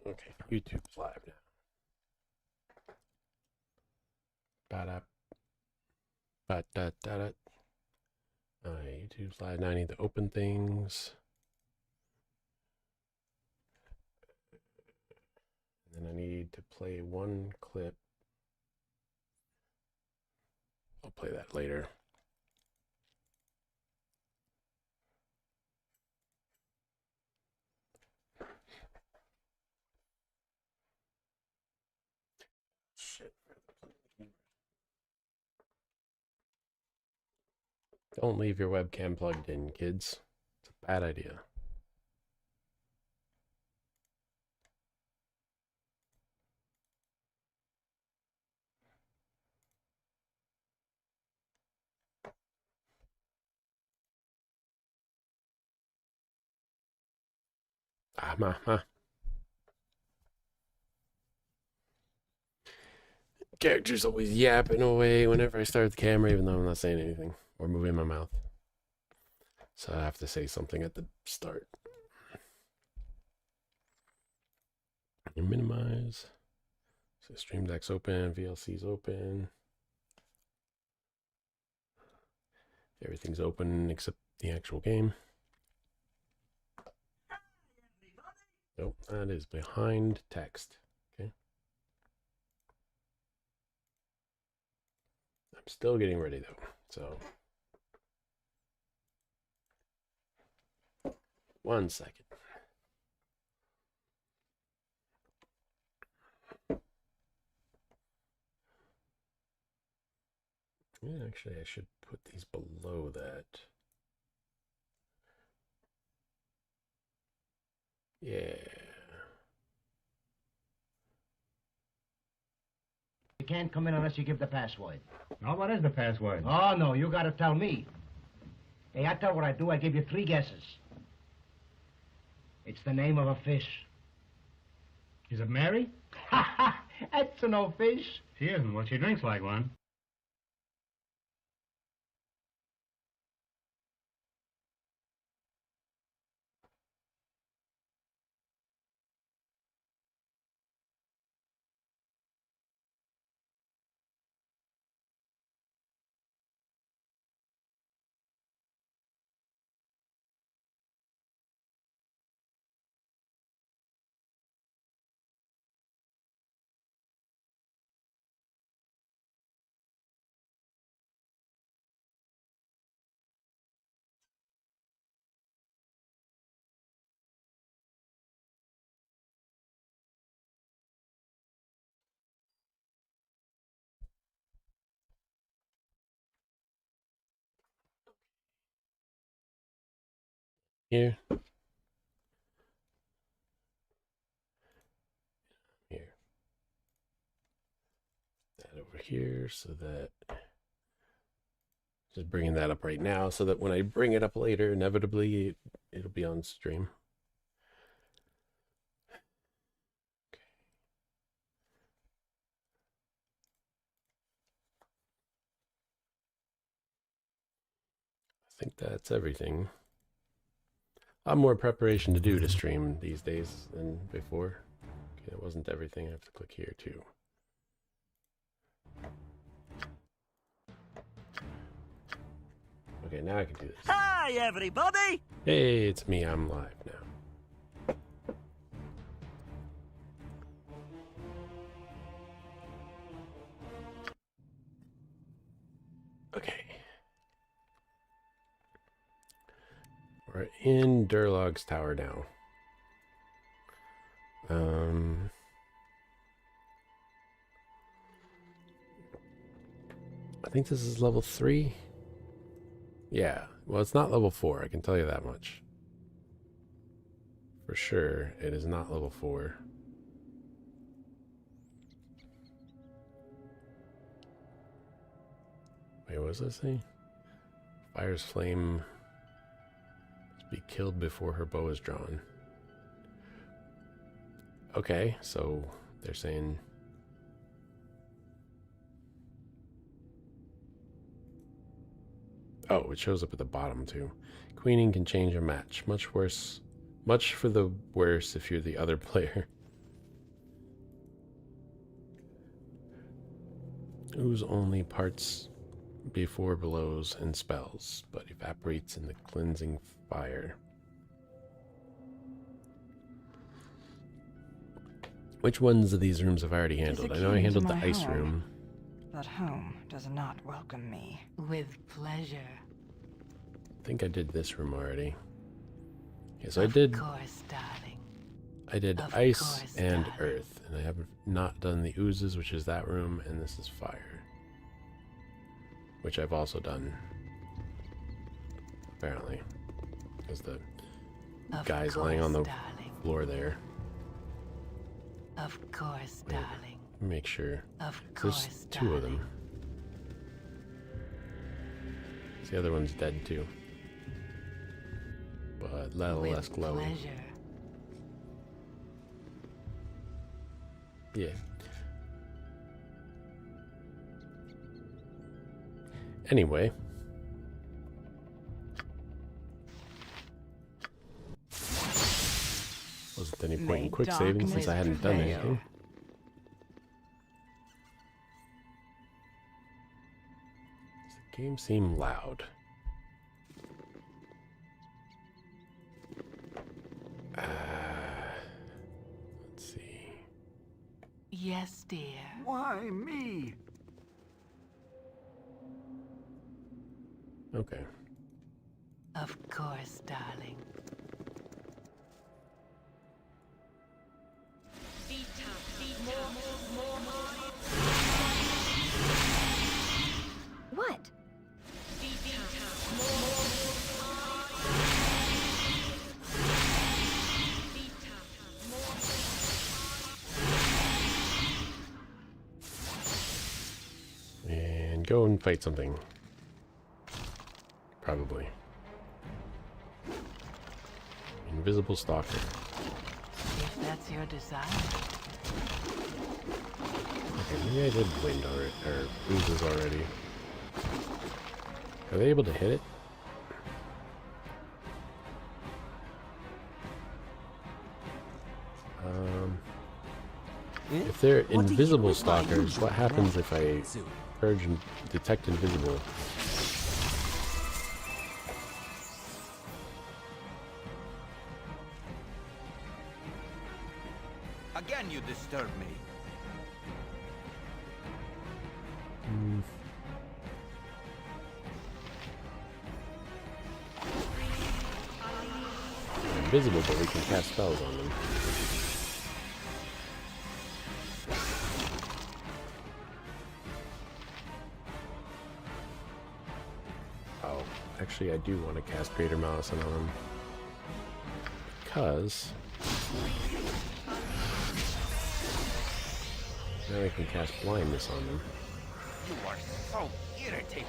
Okay, YouTube's live now. Ba-da-ba-da-da-da. YouTube's live now. I need to open things. And then I need to play one clip. I'll play that later. Shit. Don't leave your webcam plugged in, kids. It's a bad idea. Character's always yapping away whenever I start the camera, even though I'm not saying anything or moving my mouth. So I have to say something at the start. And minimize. So Stream Deck's open, VLC's open. Everything's open except the actual game. Nope, that is behind text. Okay. I'm still getting ready though, so 1 second. Yeah, actually, I should put these below that. Yeah. You can't come in unless you give the password. Now, what is the password? Oh, no, you gotta tell me. Hey, I tell what I do, I give you 3 guesses. It's the name of a fish. Is it Mary? Ha ha! That's no fish. She isn't. Well, she drinks like one. Here. Here. That over here so that just bringing that up right now so that when I bring it up later, inevitably it'll be on stream. Okay. I think that's everything. A lot more preparation to do to stream these days than before. Okay, that wasn't everything. I have to click here too. Okay, now I can do this. Hi, everybody! Hey, it's me. I'm live now. Okay. We're in Durlag's tower now. I think this is level 3. Yeah, well, it's not level 4, I can tell you that much. For sure, it is not level 4. Wait, what does that say? Fire's flame must be killed before her bow is drawn. Okay, so they're saying... Oh, it shows up at the bottom too. Queening can change a match. Much for the worse if you're the other player. Ooze only parts before blows and spells, but evaporates in the cleansing fire. Which ones of these rooms have I already handled? I know I handled the ice room. But home does not welcome me. With pleasure. I think I did this room already. Okay, so I did. Of course, darling. I did Of ice course, and darling. earth, and I have not done the oozes, which is that room, and this is fire, which I've also done. Apparently, because the Of guy's laying on the darling. floor there. Of course, Wait. darling. Make sure. Of There's course, two of darling. them. The other one's dead too, but a little With less glowy. pleasure. Yeah. Anyway. Wasn't any point in May quick saving since I hadn't done darkness anything. Does the game seem loud? Let's see. Yes, dear. Why me? Okay. Of course, darling. What? And go and fight something. Probably. Invisible stalker. If that's your desire. Okay, maybe I did wind already, or oozes already. Are they able to hit it? If they're invisible stalkers, what happens if I purge and detect invisible? Again, you disturb me. They're invisible, but we can cast spells on them. Oh, actually, I do want to cast Greater Malison on them. Because now I can cast blindness on them. You are so irritating.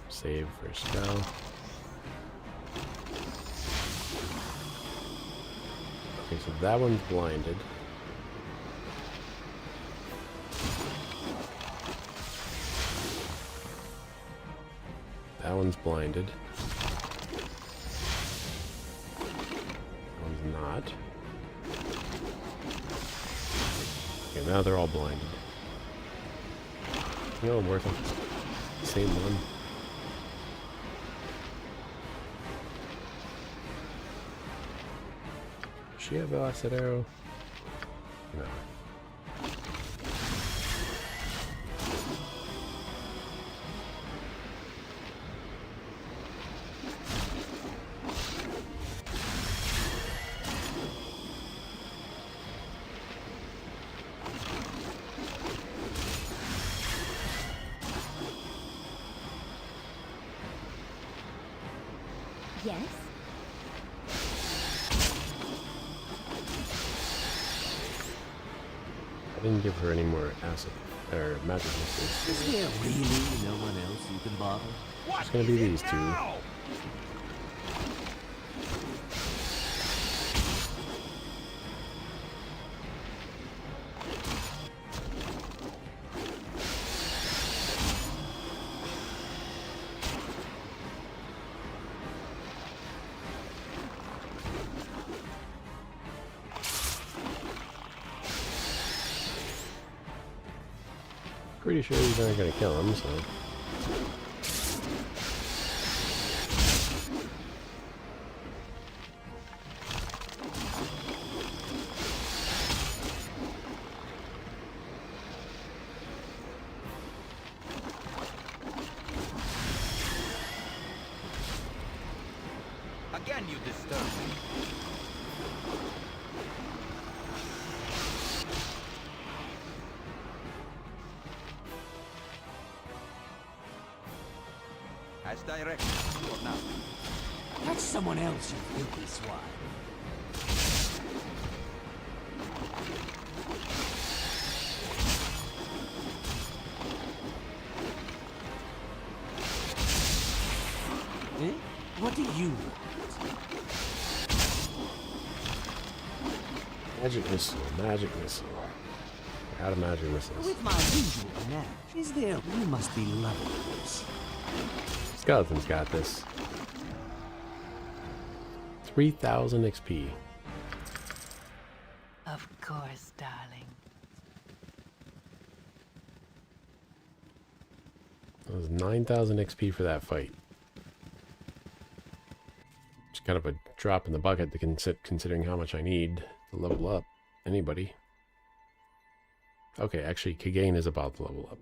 Save for a spell. Okay, so that one's blinded. That one's blinded. That one's not. Okay, now they're all blinded. No, worth it. Same one. Does she have a acid arrow? No. Yes? I didn't give her any more acid or magic missiles. Is there really no one else you can bother? It's gonna be these two. Pretty sure these aren't gonna kill him, so. Again, you disturb me. As directed for now. Catch someone else, you filthy swine. Eh? What do you want? Magic missile, magic missile. We're out of magic missiles. With my usual panache, is there? You must be loving this. Skeleton's got this. 3,000 XP. Of course, darling. That was 9,000 XP for that fight. Just kind of a drop in the bucket to considering how much I need to level up. Anybody? Okay, actually, Kagain is about to level up.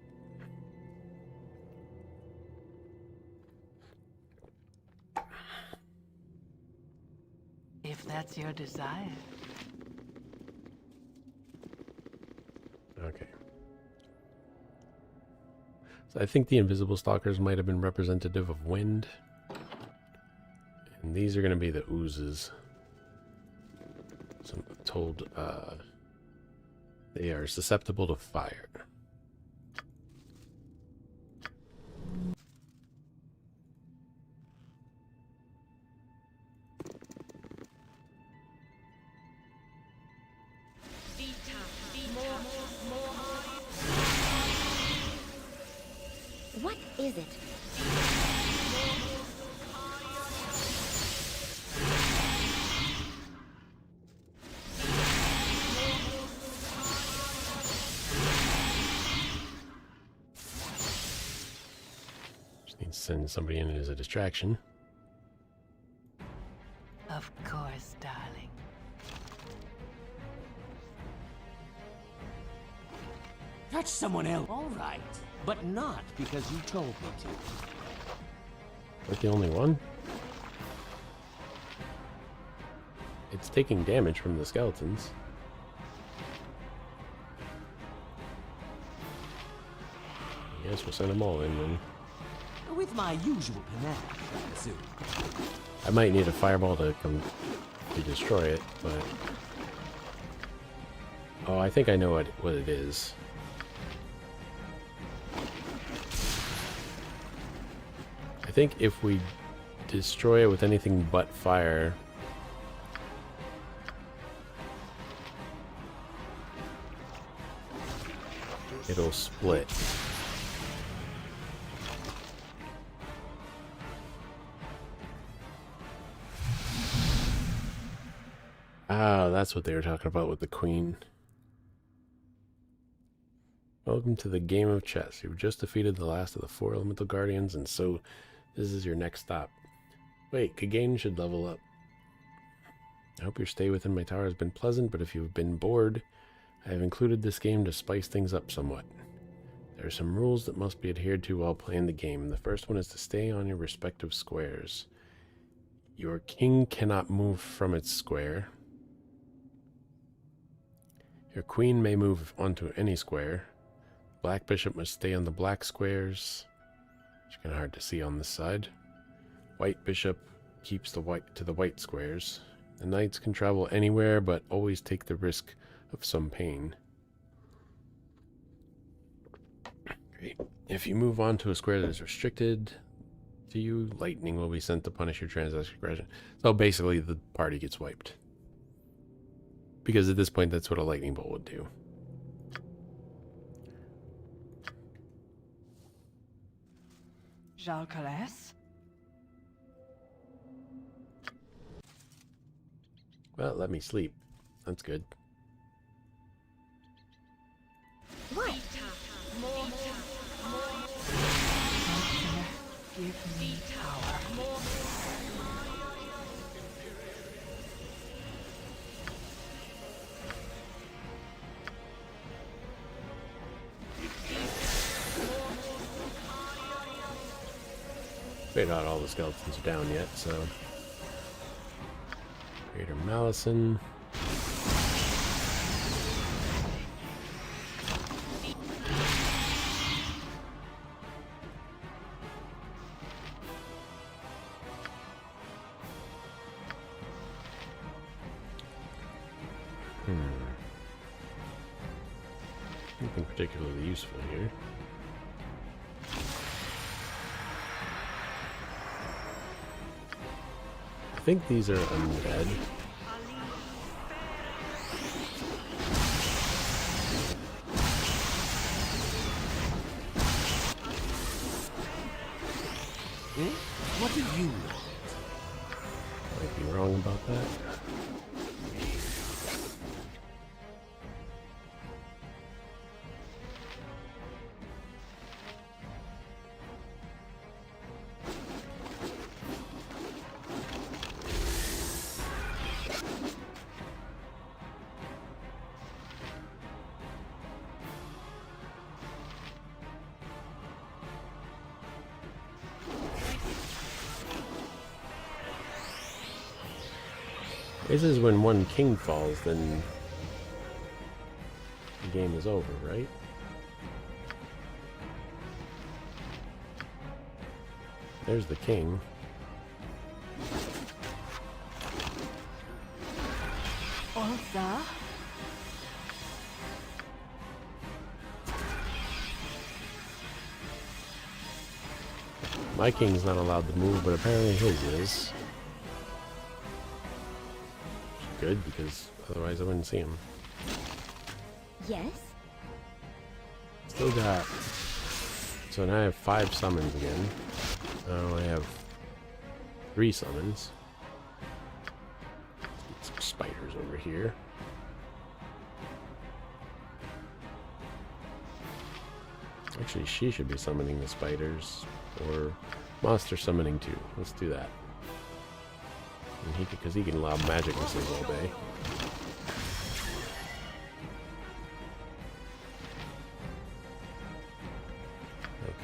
If that's your desire. Okay. So I think the invisible stalkers might have been representative of wind. And these are going to be the oozes. So I'm told they are susceptible to fire. What is it? Just need to send somebody in as a distraction. Of course, darling. Catch someone else. All right, but not because you told me to. Like the only one? It's taking damage from the skeletons. I guess we'll send them all in then. With my usual panache, I assume. I might need a fireball to come to destroy it, but... Oh, I think I know what it is. I think if we destroy it with anything but fire... it'll split. Ah, that's what they were talking about with the queen. Welcome to the game of chess. You've just defeated the last of the 4 elemental guardians, and so this is your next stop. Wait, Kagain should level up. I hope your stay within my tower has been pleasant, but if you've been bored, I have included this game to spice things up somewhat. There are some rules that must be adhered to while playing the game. The first one is to stay on your respective squares. Your king cannot move from its square. Your queen may move onto any square. Black bishop must stay on the black squares. It's kind of hard to see on this side. White bishop keeps the white to the white squares. The knights can travel anywhere, but always take the risk of some pain. Great. If you move on to a square that is restricted to you, lightning will be sent to punish your transgression. So basically, the party gets wiped. Because at this point, that's what a lightning bolt would do. Jalcales? Well, let me sleep. That's good. What? Wait, not all the skeletons are down yet, so. Greater Malison. Nothing particularly useful here. I think these are undead. What do you know? Might be wrong about that. This is when one king falls, then the game is over, right? There's the king. Olsa? My king's not allowed to move, but apparently his is. Good, because otherwise I wouldn't see him. Yes? Still got... So now I have 5 summons again. Now I have 3 summons. Some spiders over here. Actually, she should be summoning the spiders. Or monster summoning too. Let's do that. And because he can allow magic missiles all day.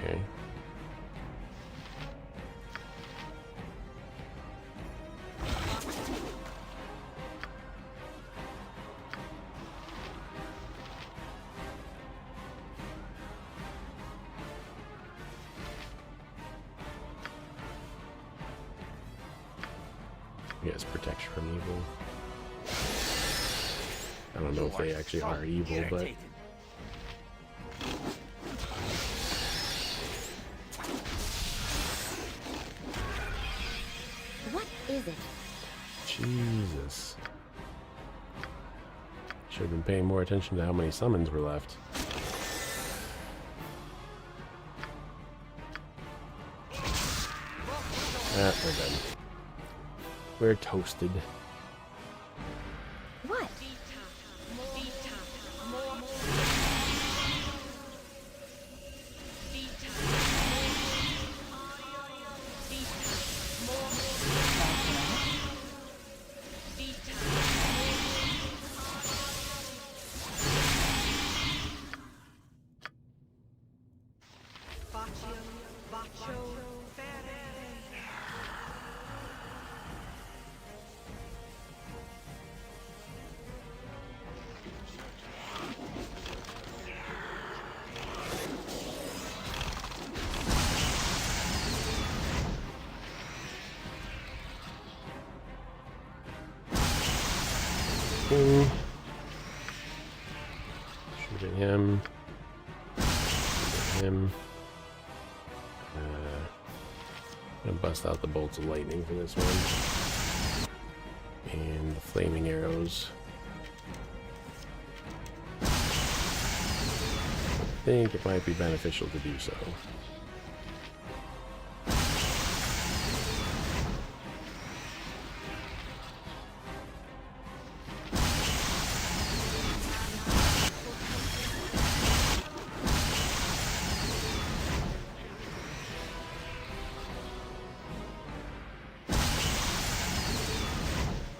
Okay. Yes, protection from evil. I don't know if they actually are evil, but... What is it? Jesus. Should have been paying more attention to how many summons were left. Ah, we're done. We're toasted. What? Shoot at him. Shoot at him. I'm gonna bust out the bolts of lightning for this one. And the flaming arrows. I think it might be beneficial to do so.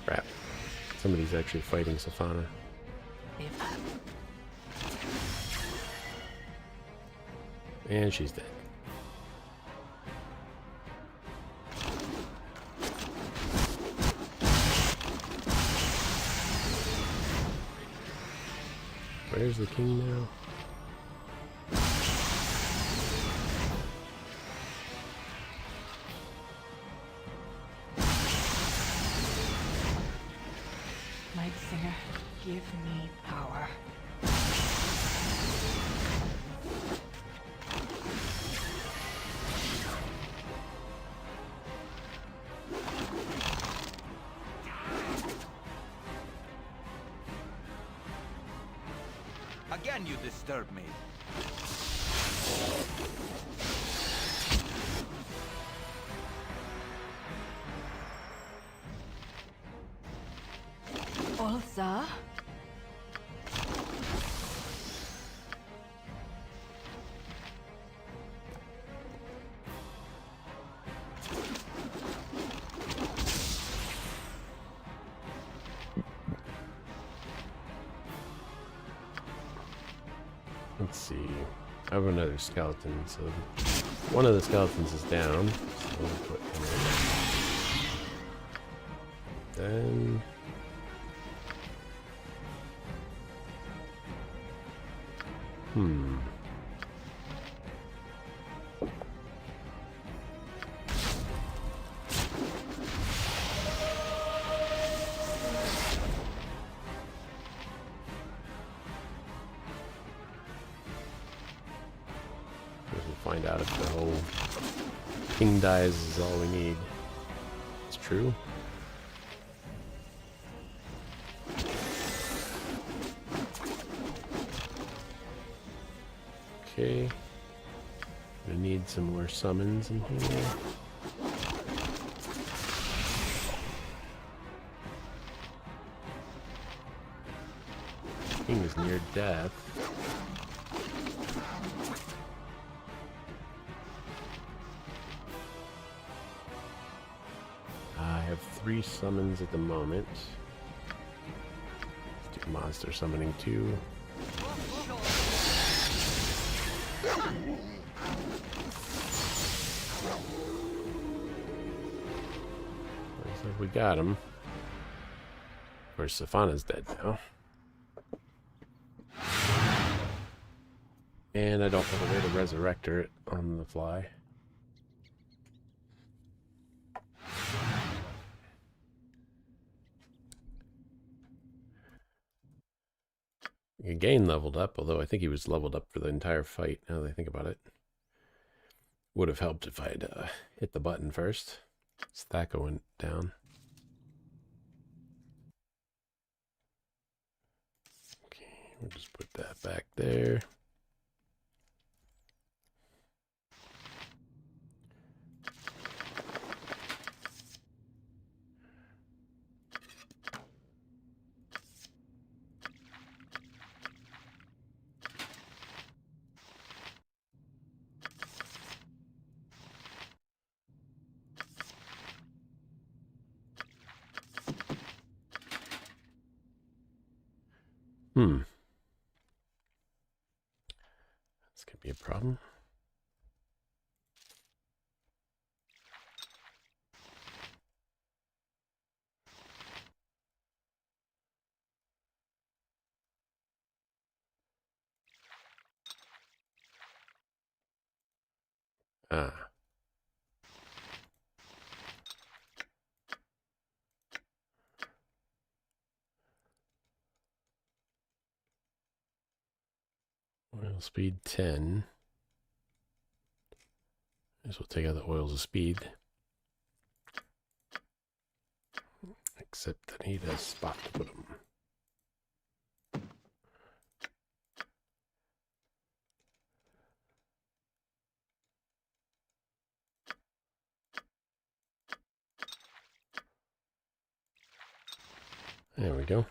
Crap. Somebody's actually fighting Safana. And she's dead. Where's the king now? Light Singer, give me power. Again, you disturb me. Ulsa? Let's see. I have another skeleton, so one of the skeletons is down. So we'll put him in. Then we'll find out if the whole king dies is all we need. It's true. Okay. Gonna need some more summons in here. King is near death. I have 3 summons at the moment. Let's do monster summoning 2. Looks like we got him. Of course, Safana's dead now. And I don't have a way to resurrect her on the fly. Again leveled up, although I think he was leveled up for the entire fight, now that I think about it. Would have helped if I'd hit the button first. Stacko went down. Okay, we'll just put that back there. This could be a problem. Ah. Oil speed 10. Guess we'll take out the oils of speed. Except I need a spot to put them. There we go.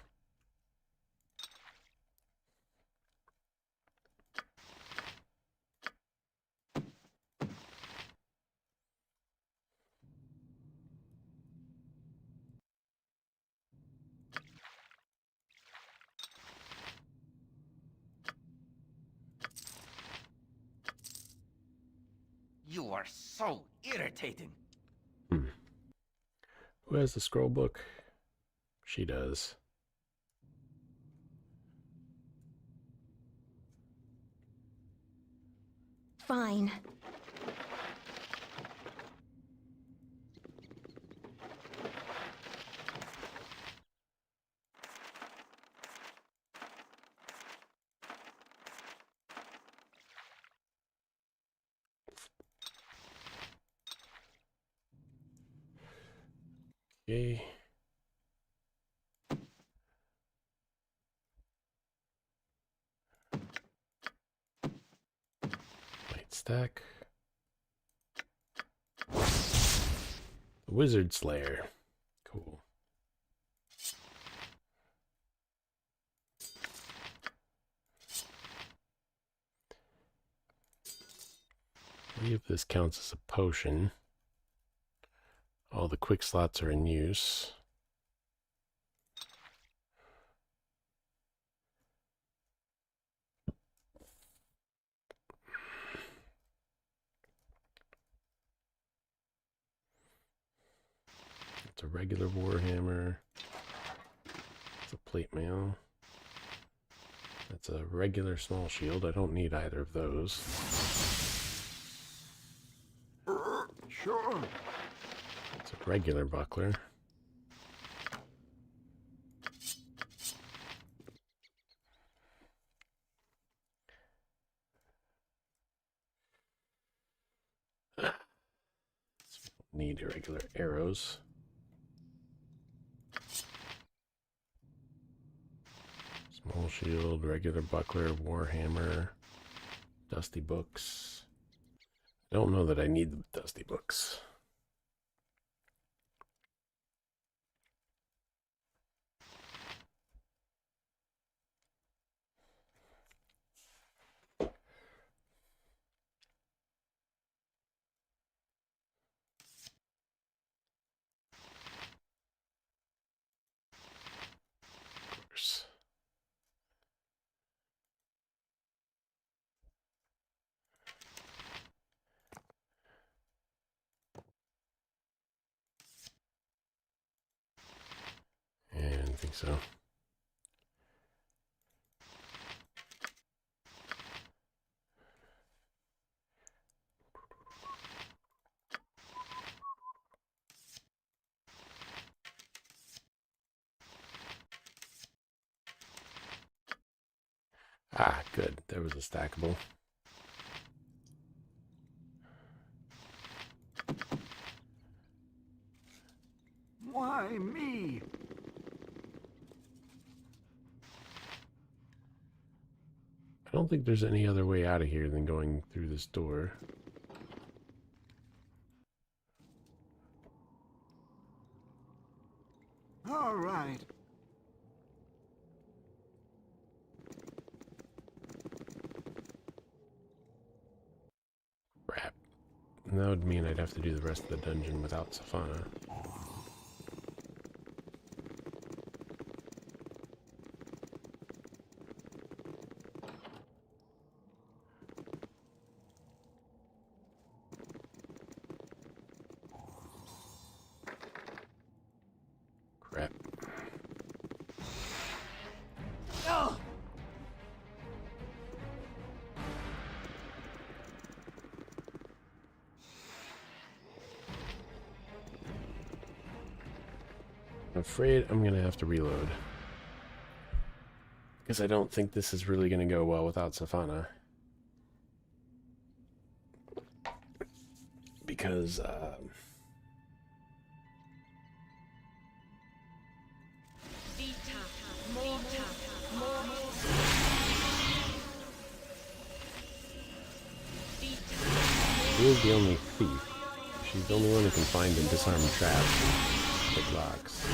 You are so irritating. Who has the scroll book? She does. Fine. Okay. Light stack. Wizard Slayer. Cool. See if this counts as a potion. All the quick slots are in use. It's a regular warhammer. It's a plate mail. That's a regular small shield. I don't need either of those. Sure. It's a regular buckler. Need irregular arrows. Small shield, regular buckler, warhammer, dusty books. I don't know that I need the dusty books. Of course. And I think so. Ah, good. There was a stackable. Why me? I don't think there's any other way out of here than going through this door. All right. Crap. And that would mean I'd have to do the rest of the dungeon without Safana. Crap. Oh! I'm afraid I'm gonna have to reload. Because I don't think this is really gonna go well without Safana. Because, she is the only thief. She's the only one who can find and disarm traps and pick locks.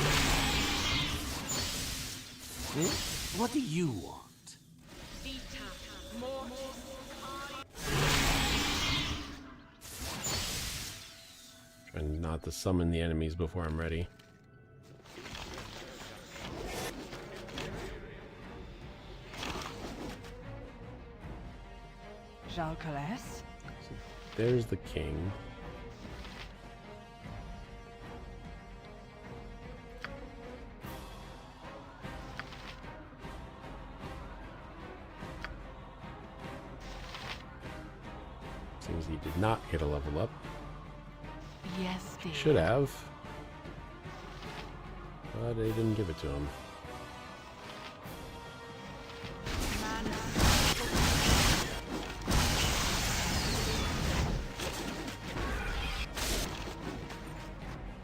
What do you want? Trying not to summon the enemies before I'm ready. Jalcales? There's the king. did not get a level up. Yes, dear. Should have. But they didn't give it to him.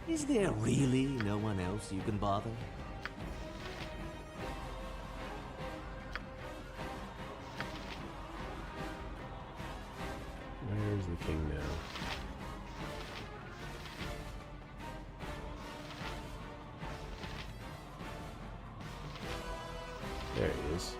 Is there really no one else you can bother? Where's the king now? There he is.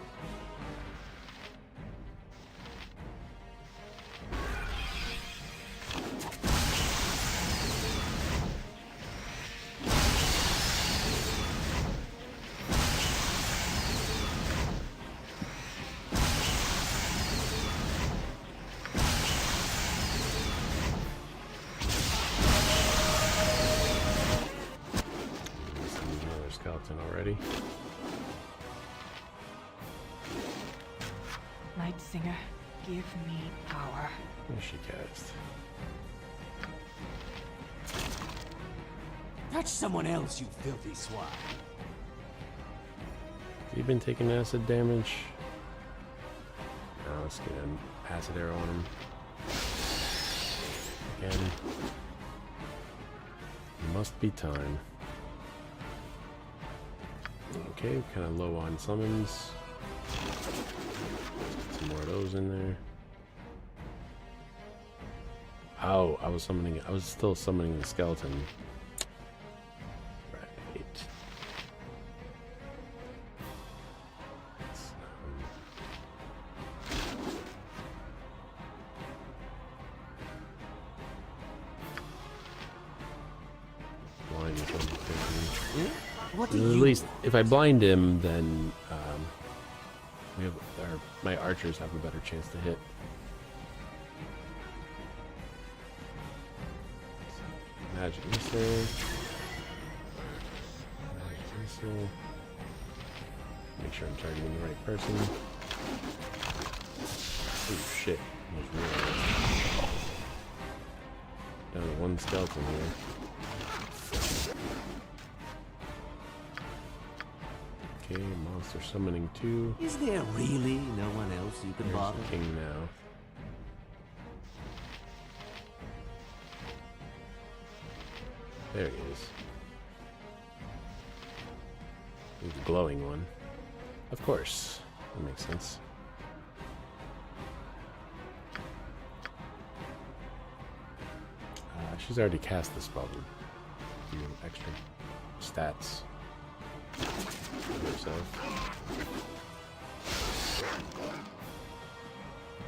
Another skeleton already. Night Singer, give me power. Where's she cast? Touch someone else, you filthy swine. Has he been taking acid damage? Now let's get an acid arrow on him. Again. Must be time. Okay, kind of low on summons. Some more of those in there. Oh, I was still summoning the skeleton. Right. Blind something. What At do you... least, if I blind him, then my archers have a better chance to hit. Magic missile. Magic missile. Make sure I'm targeting the right person. Oh shit. Down to one skeleton here. Okay, monster summoning 2. Is there really no one else you can There's bother? the king now. There he is. He's the glowing one. Of course. That makes sense. She's already cast the spell with a few extra stats.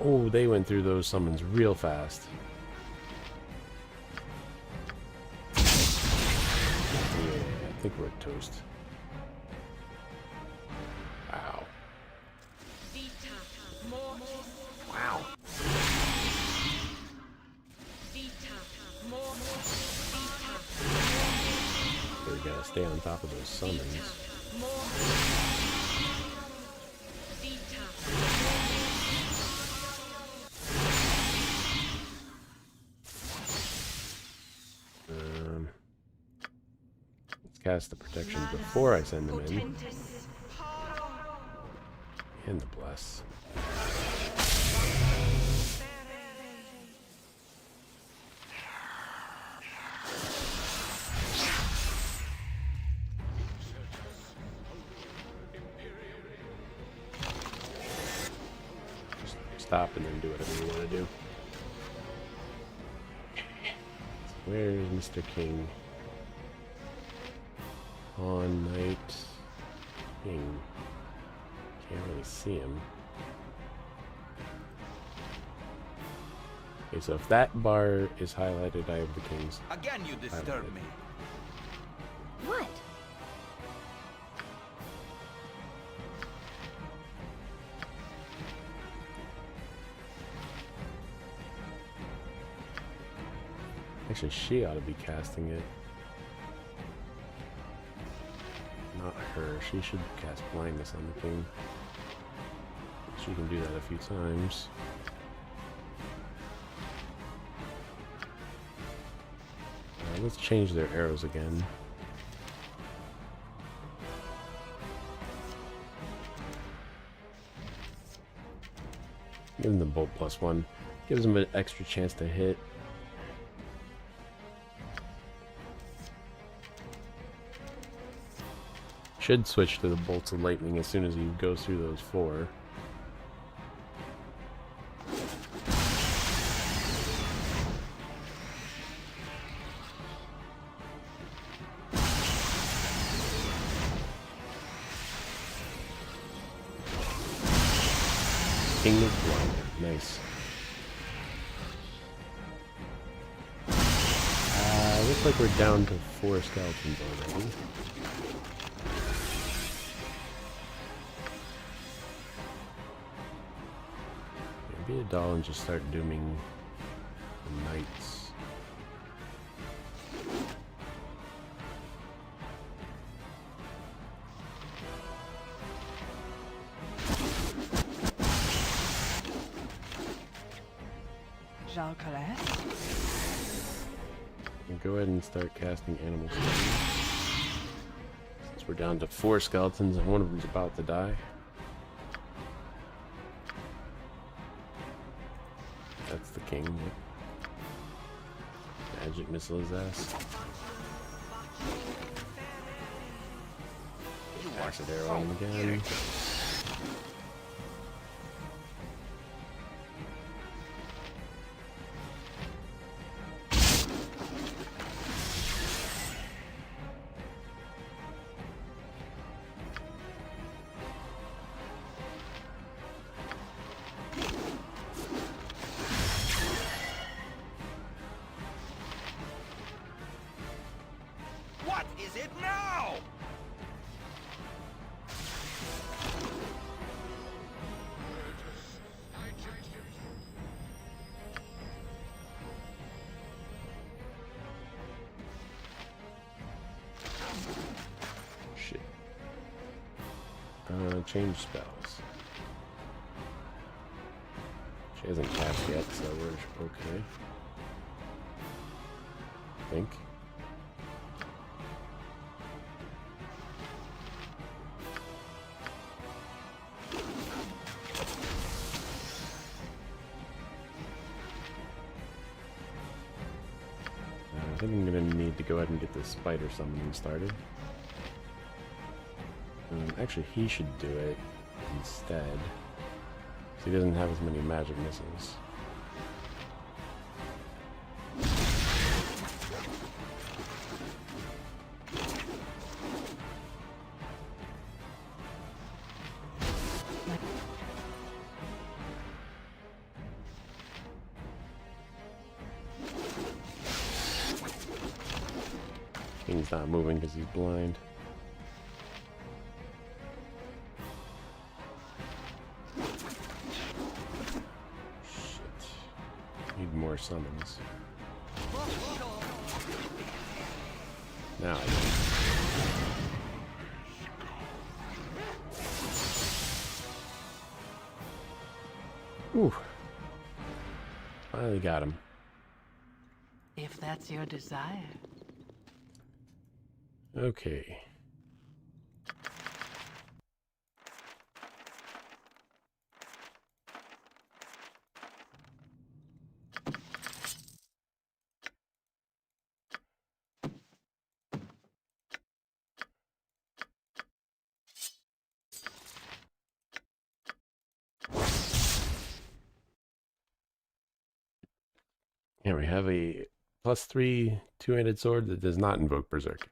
Oh, they went through those summons real fast. Yeah, I think we're toast. Wow. Wow. So we gotta stay on top of those summons. Let's cast the protection before I send them in. And the bless. Stop and then do whatever you want to do. Where's Mr. King? On Night King. Can't really see him. Okay, so if that bar is highlighted, I have the King's. Again, you disturb me. What? Actually, she ought to be casting it. Not her. She should cast blindness on the king. She can do that a few times. let's change their arrows again. Give them the bolt +1. Gives them an extra chance to hit. Should switch to the bolts of lightning as soon as he goes through those 4. King of Blood. Nice. Looks like we're down to 4 skeletons already. Maybe a doll and just start dooming the knights. Go ahead and start casting animal studies. Since we're down to 4 skeletons and one of them's about to die. That's the king. Magic missile his ass. Acid arrow on him again. What is it now? Shit. Change spells. She hasn't cast yet, so we're okay. I think. I think I'm gonna need to go ahead and get this spider summoning started. Actually, he should do it instead, so he doesn't have as many magic missiles. King's not moving because he's blind. Shit. Need more summons. Now I do. Ooh. Finally got him. If that's your desire. Okay. Here we have a +3 two-handed sword that does not invoke Berserk.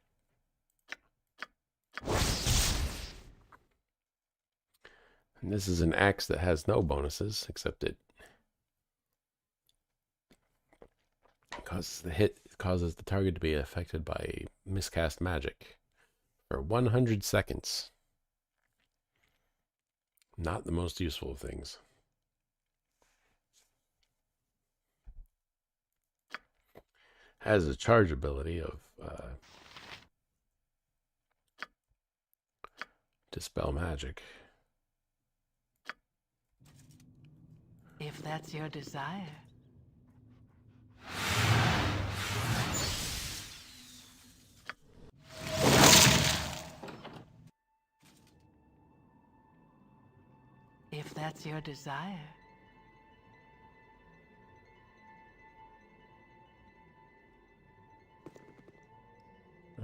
And this is an axe that has no bonuses, except it causes the target to be affected by miscast magic for 100 seconds. Not the most useful of things. Has a charge ability of dispel magic. If that's your desire. that's your desire.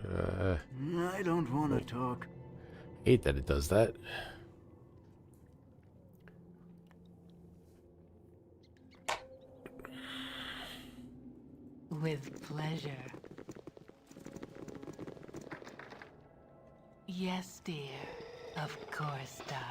I don't want to talk. Hate that it does that. With pleasure. Yes, dear. Of course, darling.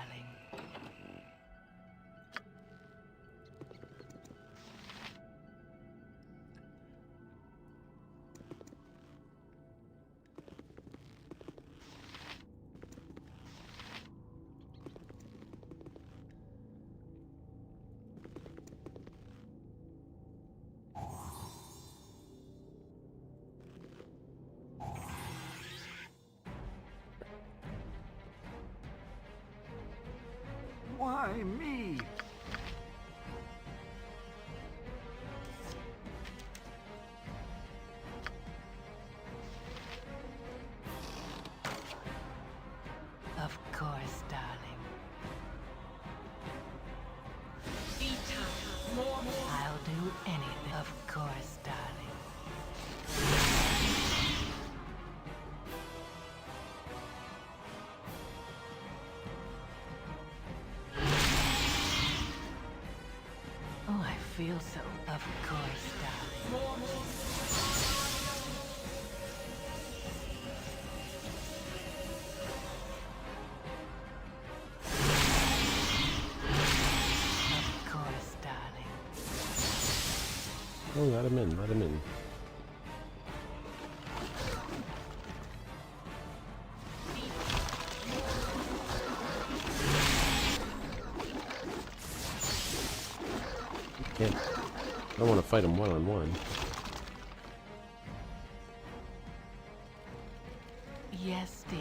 Why me? Of course, darling. I'll do anything. Of course, darling. Oh, I feel so. Of course, darling. Of course, darling. Oh, let him in, let him in. Can't. I don't want to fight him one-on-one. Yes, dear.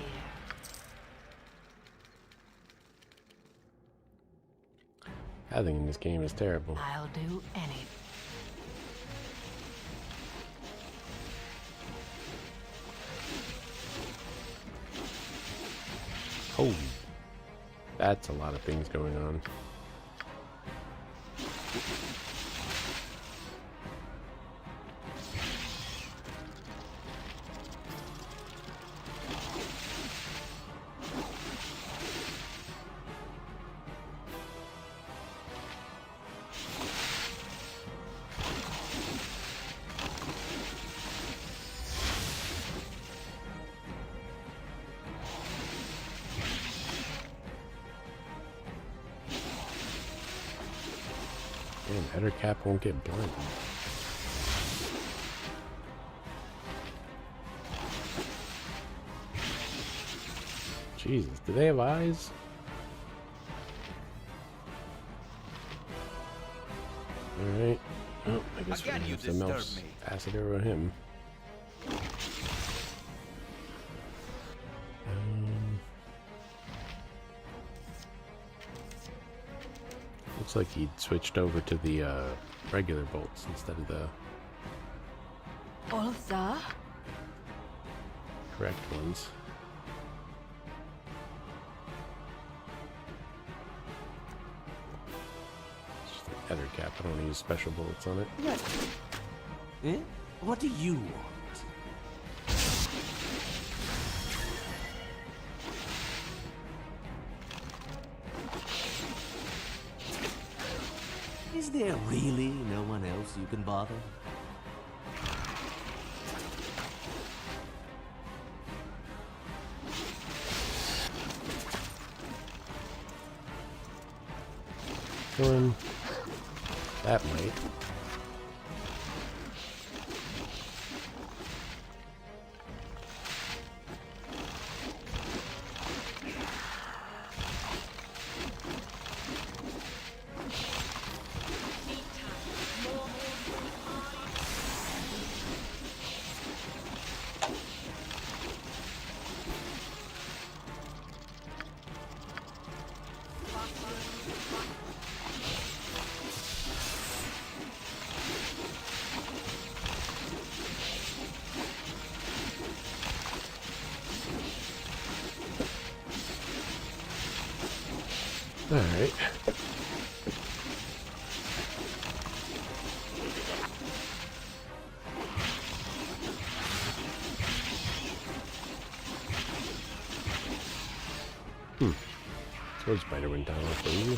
Pathing in this game is terrible. I'll do anything. Holy. That's a lot of things going on. Damn, header cap won't get blinded. Jesus, do they have eyes? Alright. Oh, I guess we're Again, gonna you have to mouse disturb me. acid arrow him. Looks like he'd switched over to the regular bolts instead of the Olsa? correct ones. It's just a header cap. I don't want to use special bullets on it. Yes. Eh? What do you want? Is there really no one else you can bother? Kill him. That might. Alright. Sword spider went down so easy.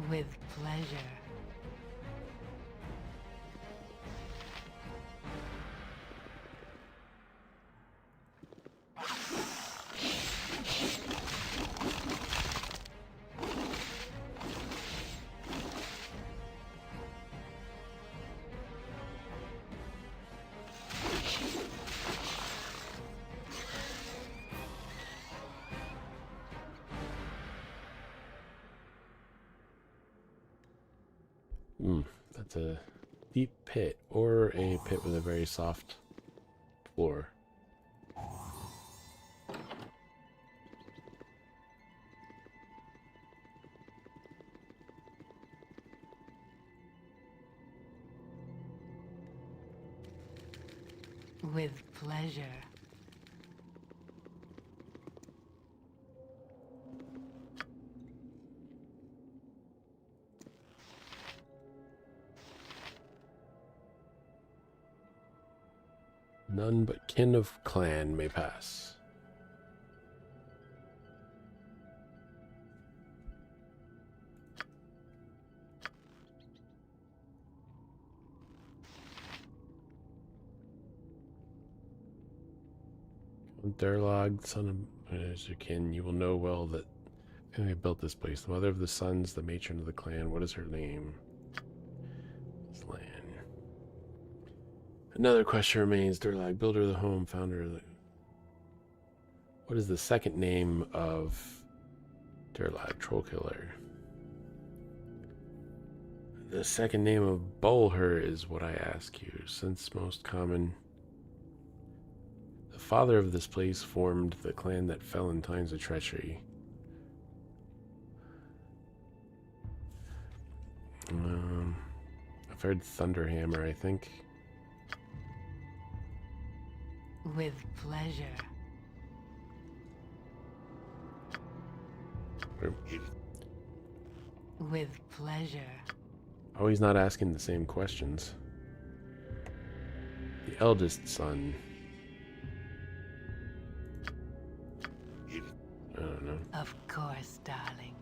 With pleasure. That's a deep pit, or a pit with a very soft floor. With pleasure. None but kin of clan may pass. Durlag, son of as your kin, you will know well that I built this place. The mother of the sons, the matron of the clan. What is her name? This land. Another question remains. Durlag, builder of the home, founder of the... What is the second name of Durlag, troll killer? The second name of Baldur is what I ask you, since most common. The father of this place formed the clan that fell in times of treachery. I've heard Thunderhammer, I think. With pleasure. With pleasure. Oh, he's not asking the same questions. The eldest son. I don't know. Of course, darling.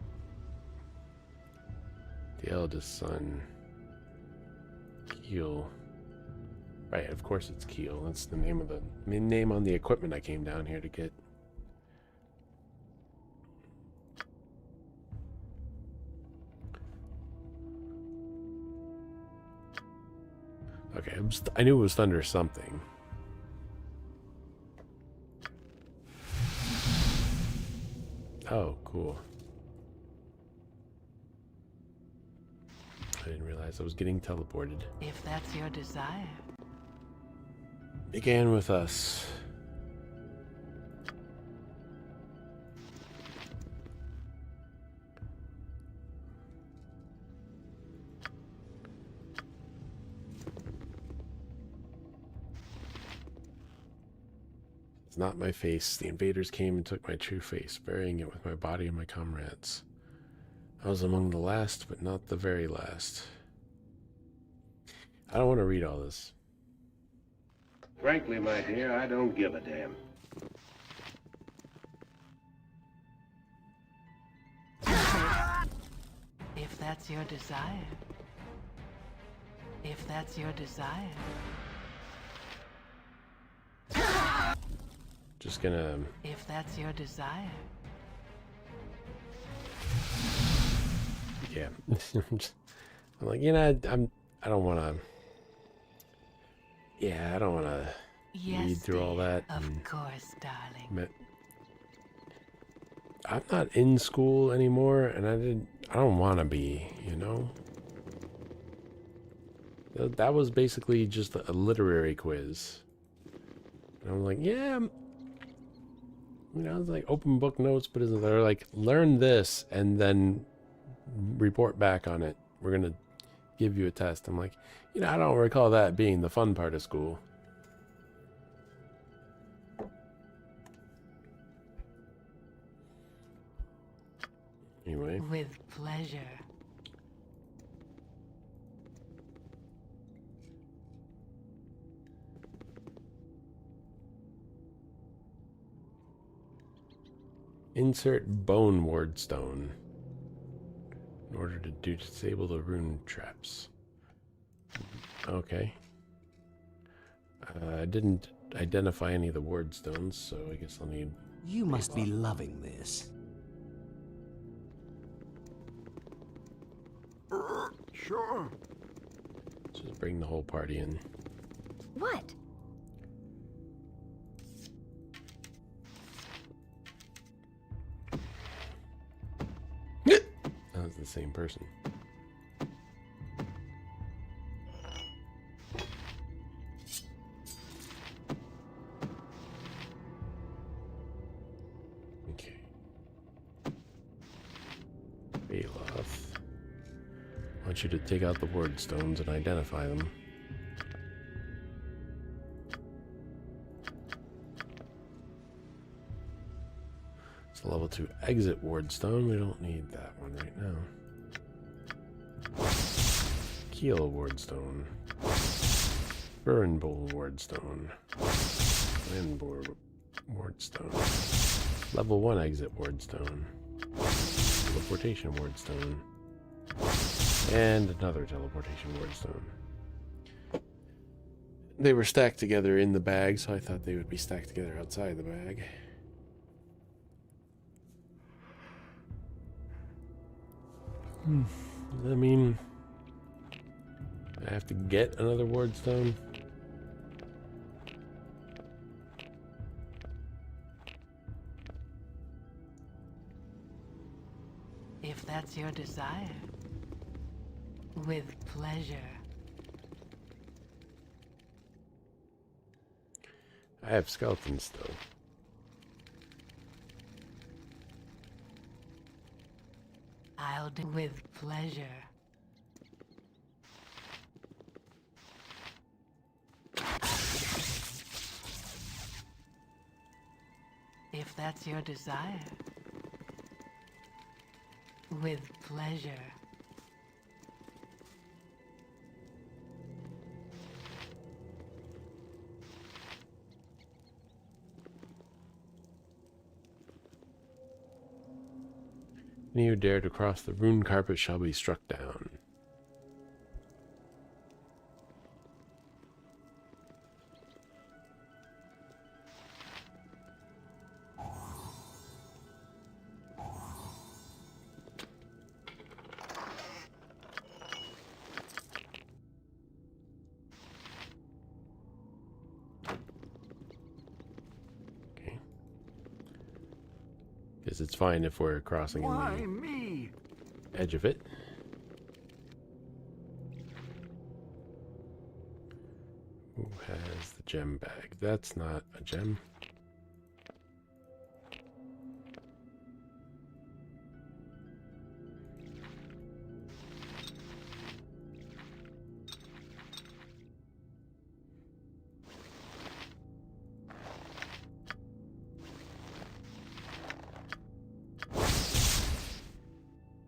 The eldest son. Keel. Right, of course it's Keel. That's the name of the name on the equipment I came down here to get. Okay, I knew it was Thunder something. Oh, cool. I didn't realize I was getting teleported. If that's your desire. Began with us. It's not my face. The invaders came and took my true face, burying it with my body and my comrades. I was among the last, but not the very last. I don't want to read all this. Frankly, my dear, I don't give a damn. If that's your desire. If that's your desire. Just gonna... If that's your desire. Yeah. I'm like, you know, I don't want to... Yeah, I don't want to read through all that. Of course, darling. I'm not in school anymore, and I don't want to be, you know? That was basically just a literary quiz. And I'm like, yeah, you know, it's like open book notes, but they're like, learn this and then report back on it. We're going to give you a test. I'm like, you know, I don't recall that being the fun part of school. Anyway. With pleasure. Insert bone ward stone in order to disable the rune traps. Okay. I didn't identify any of the ward stones, so I guess I'll need... You must be loving this. Sure. Just bring the whole party in. What? That was the same person. Okay. Baloth. I want you to take out the ward stones and identify them. It's a level 2 exit ward stone. We don't need that one right now. Keel ward stone. Burn bowl ward stone. Wind ward stone. Level 1 exit ward stone. Teleportation ward stone. And another teleportation ward stone. They were stacked together in the bag, so I thought they would be stacked together outside the bag. Does that mean I have to get another ward stone? If that's your desire. With pleasure. I have skeletons still. I'll do with pleasure. If that's your desire. With pleasure. Any who dare to cross the rune carpet shall be struck down. Because it's fine if we're crossing Why in me? the edge of it. Who has the gem bag? That's not a gem.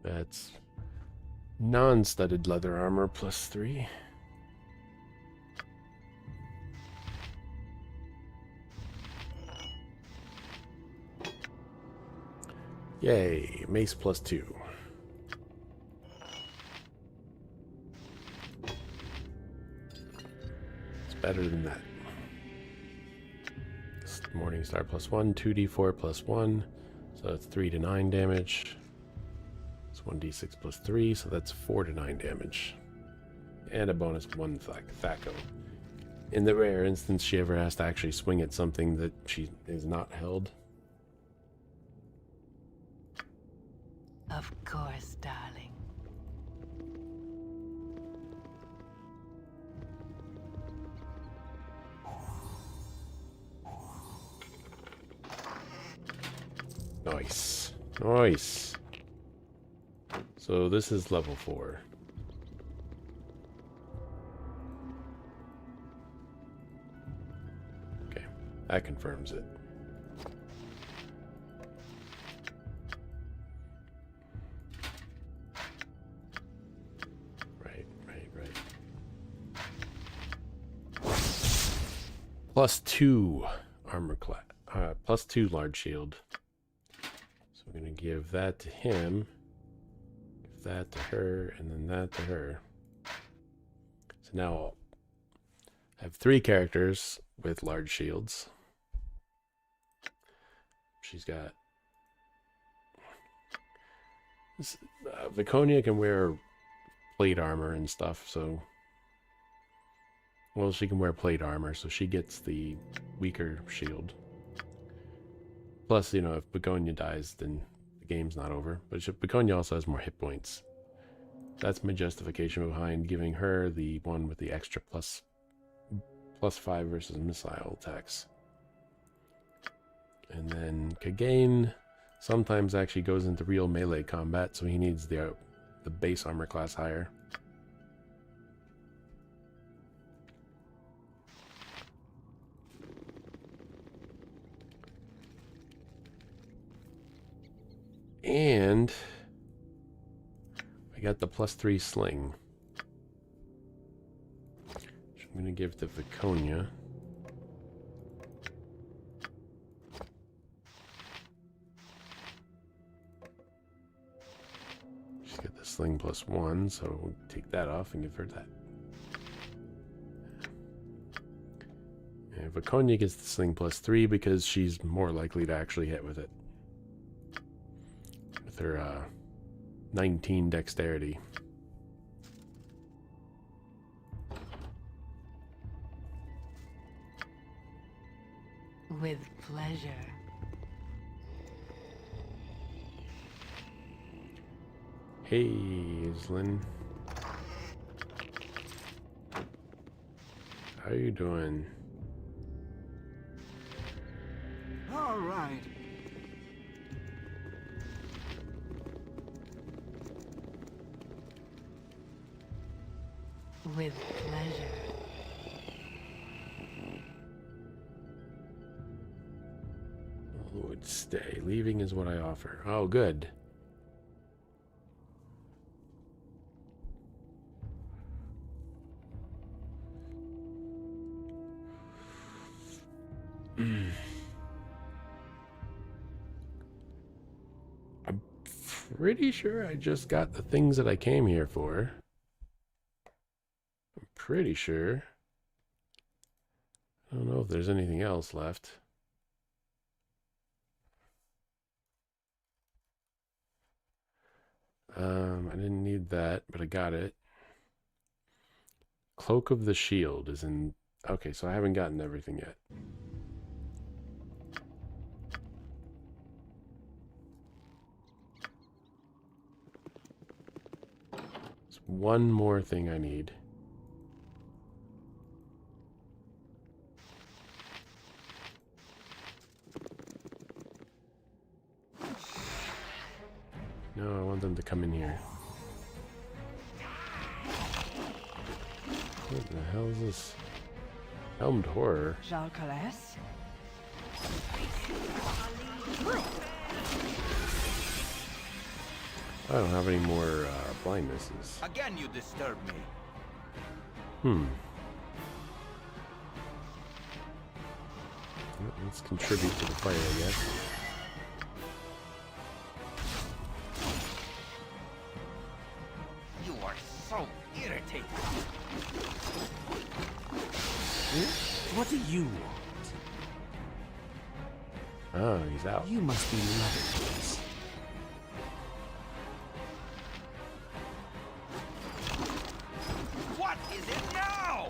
That's non-studded leather armor +3. Yay, mace +2. It's better than that. Morningstar +1, 2d4 +1, so that's 3 to 9 damage. 1d6 +3, so that's 4 to 9 damage. And a bonus 1 Thaco. In the rare instance she ever has to actually swing at something that she is not held. Of course, darling. Nice. Nice. So this is level 4. Okay, that confirms it. Right. +2 armor class, +2 large shield, So we're going to give that to him, give that to her, and then that to her. So now I have 3 characters with large shields. She's got... Viconia can wear plate armor and stuff, so... Well, she can wear plate armor, so she gets the weaker shield. Plus, you know, if Begonia dies, then the game's not over. But Begonia also has more hit points. That's my justification behind giving her the one with the extra plus 5 versus missile attacks. And then Kagain sometimes actually goes into real melee combat, so he needs the base armor class higher. And I got the +3 sling, which I'm going to give to Viconia. She's got the sling +1, so we'll take that off and give her that. And Viconia gets the sling +3 because she's more likely to actually hit with it. With her 19 dexterity. With pleasure. Hey, Islin. How you doing? All right. With pleasure. Would stay. Leaving is what I offer. Oh, good. I'm pretty sure I just got the things that I came here for. I'm pretty sure. I don't know if there's anything else left. I didn't need that, but I got it. Cloak of the Shield is in... Okay, so I haven't gotten everything yet. There's one more thing I need. No, I want them to come in here. What the hell is this? Helmed Horror. Jalcales? I don't have any more blindnesses. Again, you disturb me. Well, let's contribute to the fire, I guess. You are so irritating. What do you want? Oh, he's out. You must be loving this. What is it now?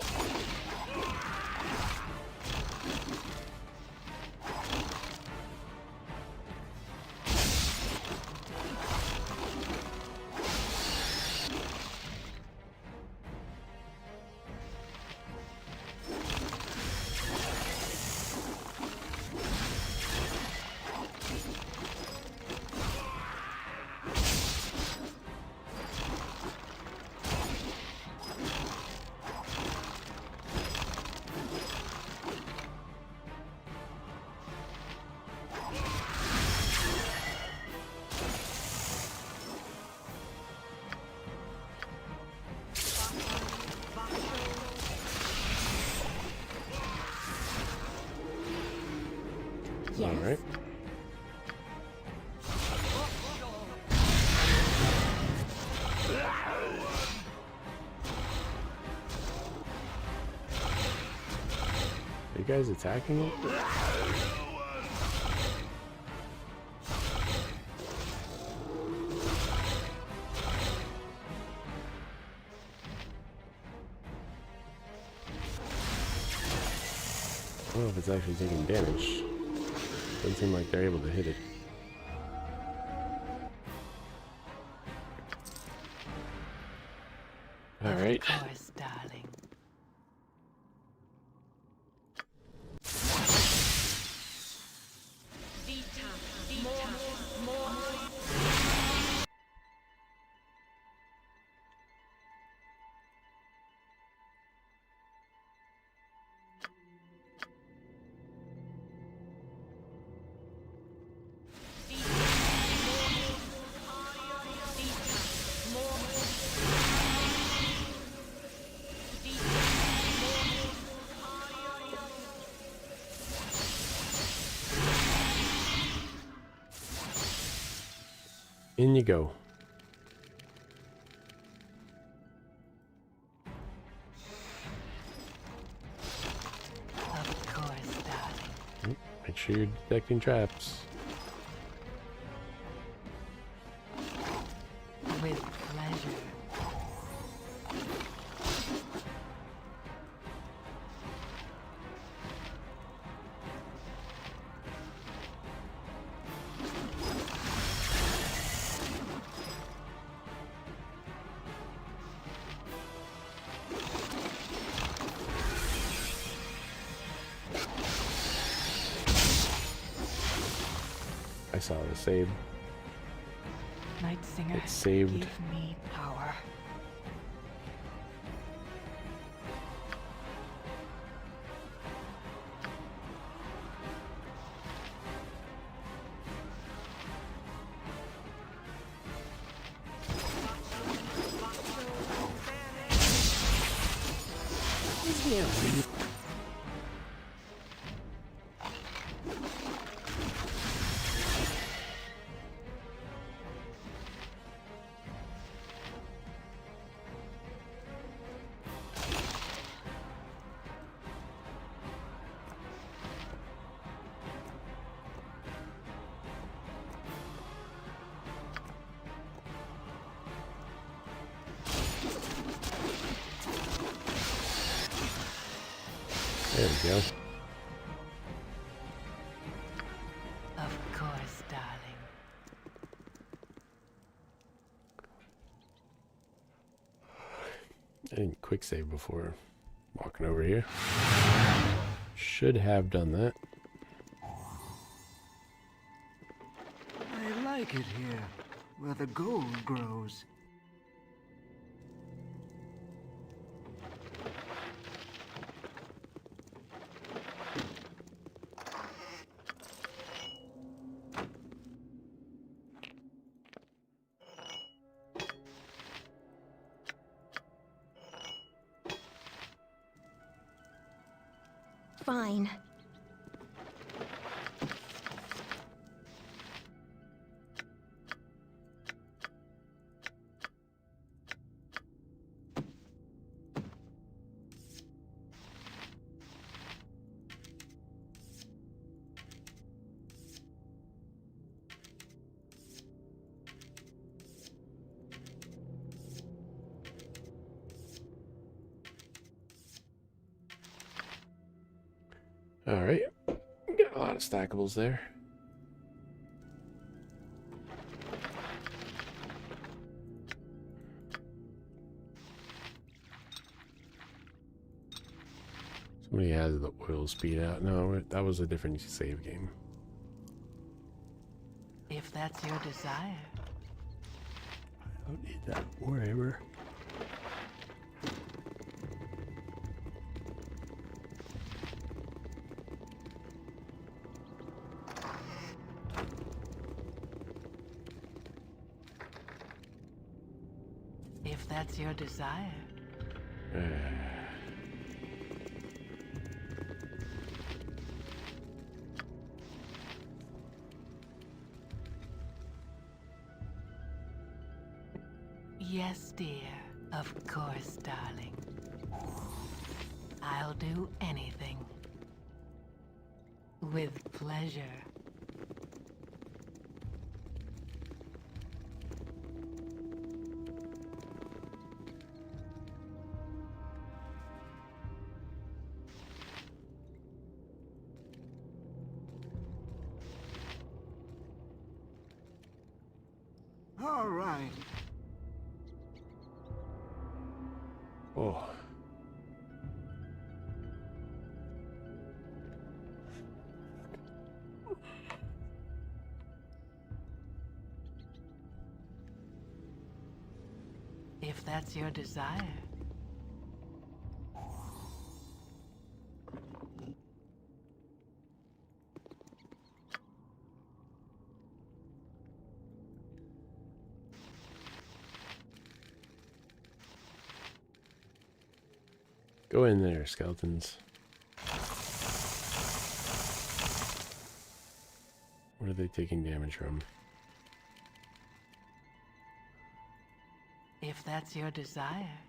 All right. guys attacking it? I don't know if it's actually taking damage. Doesn't seem like they're able to hit it. Alright. Of course, darling. In you go. Of course, darling. Make sure you're detecting traps. With pleasure. I saw the save. Night Singer, It's saved. give me power. There we go. Of course, darling. I didn't quick save before walking over here. Should have done that. I like it here, where the gold grows. Fine. Alright. Got a lot of stackables there. Somebody has the oil speed out. No, that was a different save game. If that's your desire. I don't need that wherever. If that's your desire. Yes, dear. Of course, darling. I'll do anything. With pleasure. All right. Oh. If that's your desire. Go in there, skeletons. What are they taking damage from? If that's your desire.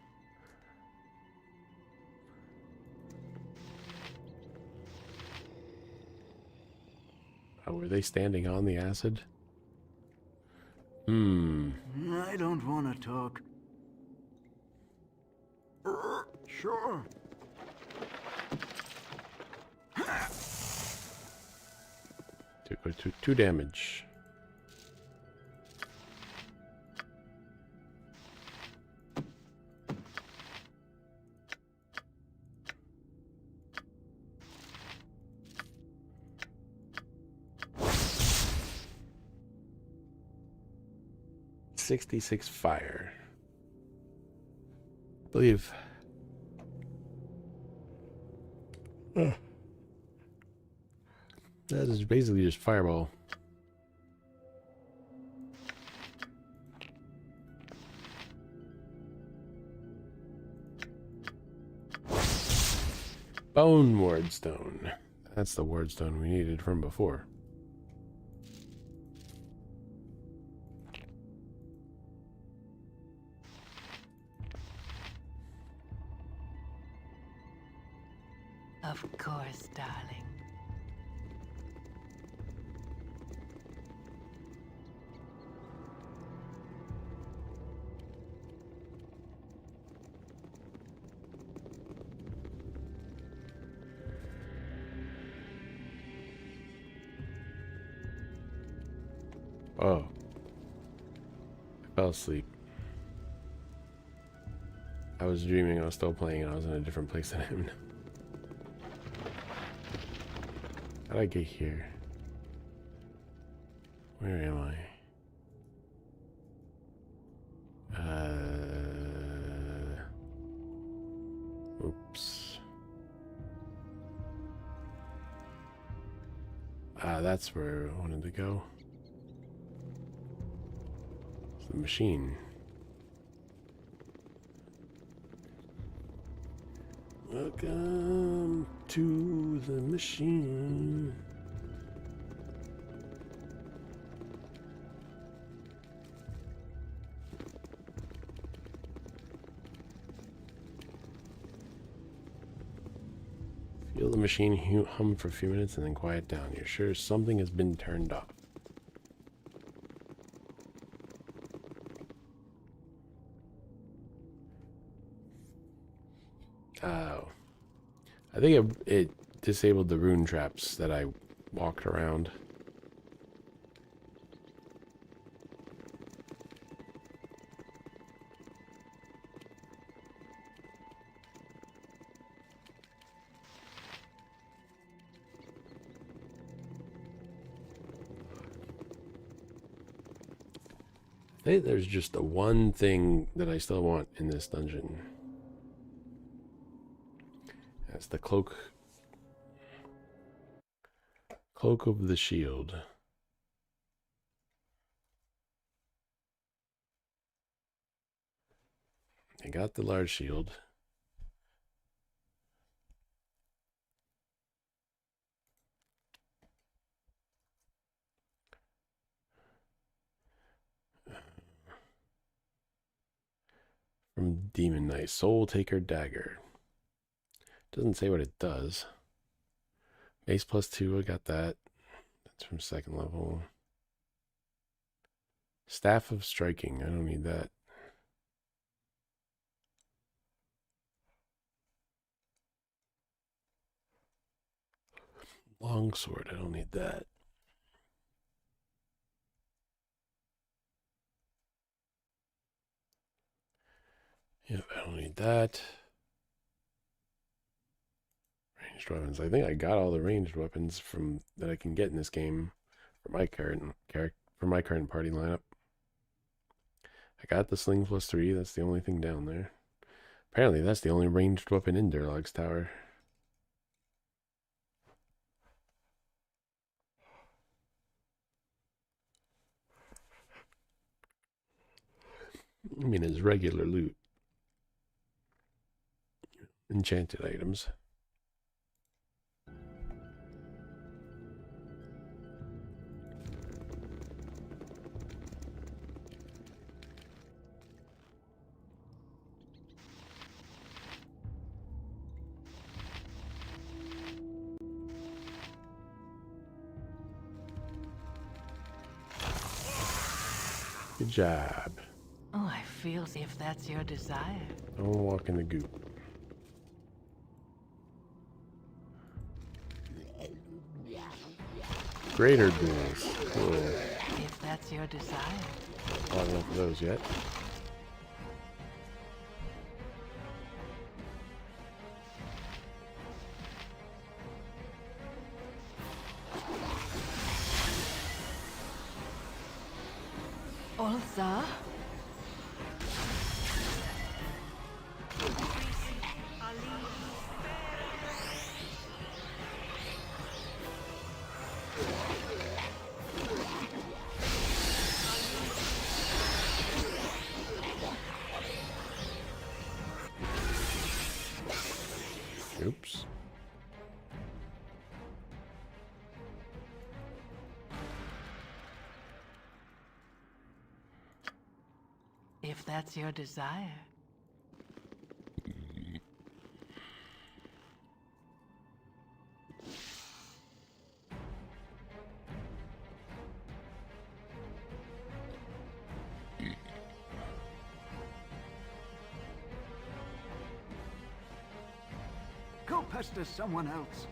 Oh, were they standing on the acid? I don't want to talk. Sure. Took two damage. .66 fire. Believe. That is basically just fireball. Bone wardstone. That's the wardstone we needed from before. Of course, darling. Oh. I fell asleep. I was dreaming I was still playing and I was in a different place than I am now. How'd I get here? Where am I? Oops. Ah, that's where I wanted to go. It's the machine. Welcome to the machine. Feel the machine hum for a few minutes and then quiet down. You're sure something has been turned off. Oh. I think it disabled the rune traps that I walked around. I think there's just the one thing that I still want in this dungeon. That's the cloak. Cloak of the shield. I got the large shield. From Demon Knight, Soul Taker Dagger. Doesn't say what it does. Ace +2, I got that. That's from second level. Staff of Striking, I don't need that. Longsword, I don't need that. Yep, I don't need that. Ranged weapons. I think I got all the ranged weapons from that I can get in this game for my current party lineup. I got the sling +3. That's the only thing down there. Apparently, that's the only ranged weapon in Durlag's tower. I mean, it's regular loot. Enchanted items. Good job. Oh, I feel if that's your desire. Don't walk in the goop. Greater ghouls. Cool. If that's your desire. Not enough of those yet. Olsa? Oops. If that's your desire. Go pester someone else.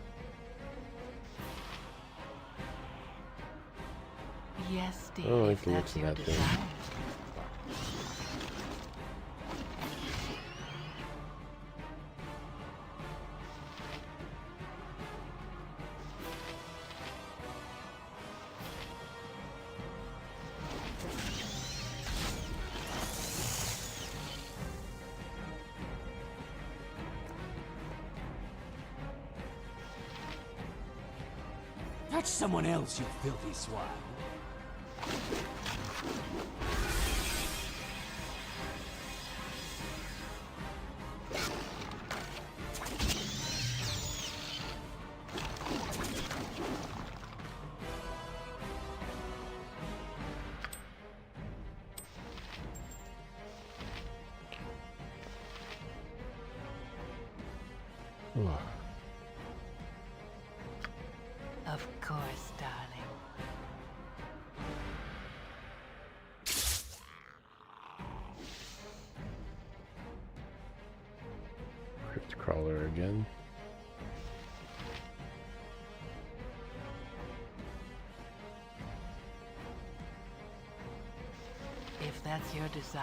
Yes, dear. Oh, I if can look that's to your that thing. desire. Touch someone else, you filthy swine. Of course, darling. Crypt crawler again. If that's your desire.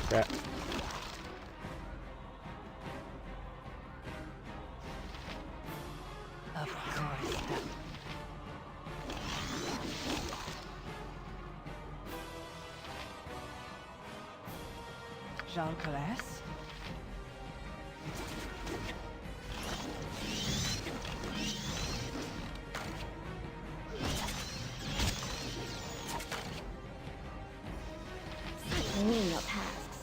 Crap. Of course, darling. Jean Caresse? Menial tasks.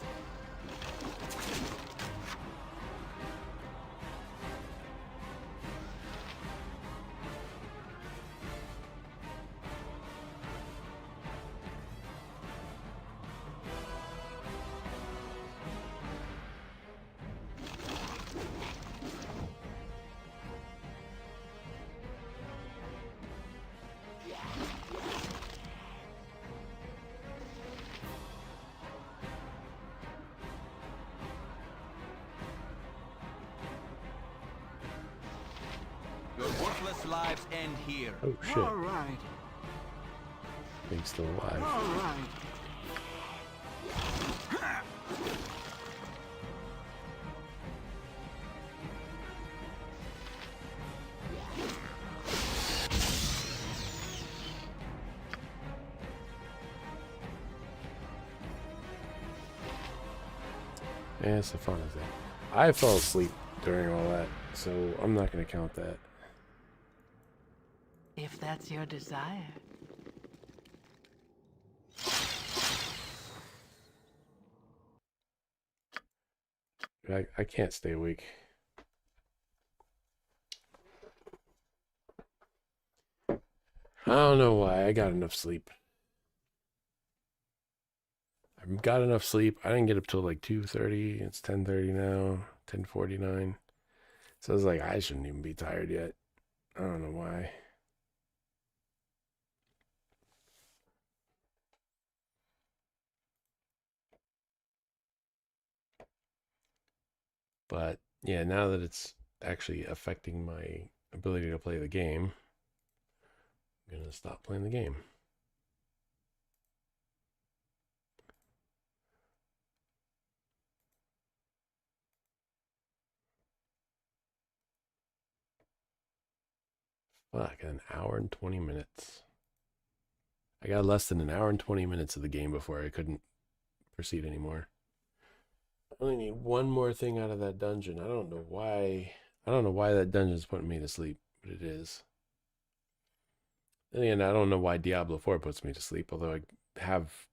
Most lives end here. Oh shit. All right. Thing's still alive. All right. Yeah, it's the fun of it. I fell asleep during all that, so I'm not going to count that. If that's your desire. I can't stay awake. I don't know why. I got enough sleep. I got enough sleep. I didn't get up till like 2:30. It's 10:30 now. 10:49. So I was like, I shouldn't even be tired yet. I don't know why. But yeah, now that it's actually affecting my ability to play the game, I'm going to stop playing the game. Fuck, an hour and 20 minutes. I got less than an hour and 20 minutes of the game before I couldn't proceed anymore. I only need one more thing out of that dungeon. I don't know why. I don't know why that dungeon's putting me to sleep, but it is. And again, I don't know why Diablo 4 puts me to sleep, although I have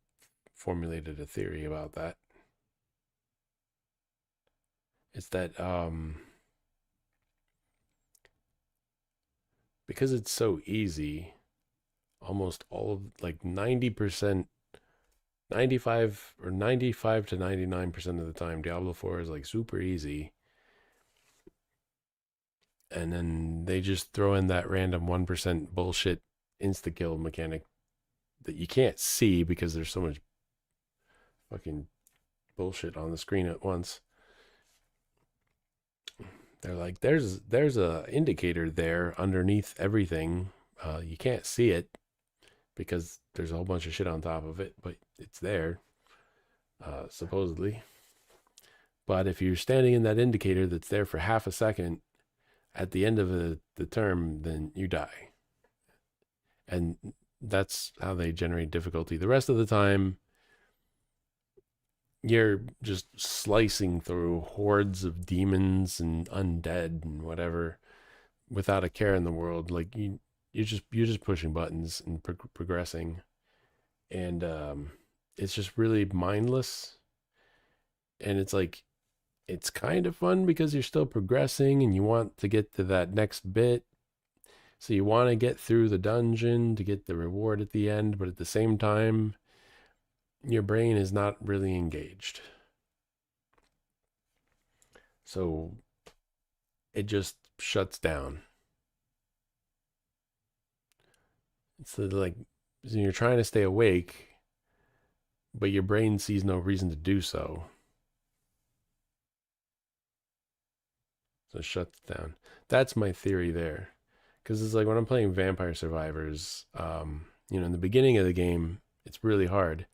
formulated a theory about that. It's that because it's so easy, almost all of like 90%, 95 or 95 to 99% of the time, Diablo 4 is like super easy. And then they just throw in that random 1% bullshit insta-kill mechanic that you can't see because there's so much fucking bullshit on the screen at once. They're like, there's a indicator there underneath everything. You can't see it because there's a whole bunch of shit on top of it, but it's there, supposedly. But if you're standing in that indicator that's there for half a second, at the end of the term, then you die. And that's how they generate difficulty. The rest of the time, you're just slicing through hordes of demons and undead and whatever without a care in the world. Like you're just pushing buttons and progressing, and it's just really mindless. And it's like it's kind of fun because you're still progressing and you want to get to that next bit. So you want to get through the dungeon to get the reward at the end, but at the same time, your brain is not really engaged. So it just shuts down. It's like you're trying to stay awake, but your brain sees no reason to do so. So it shuts down. That's my theory there. Because it's like when I'm playing Vampire Survivors, in the beginning of the game, it's really hard.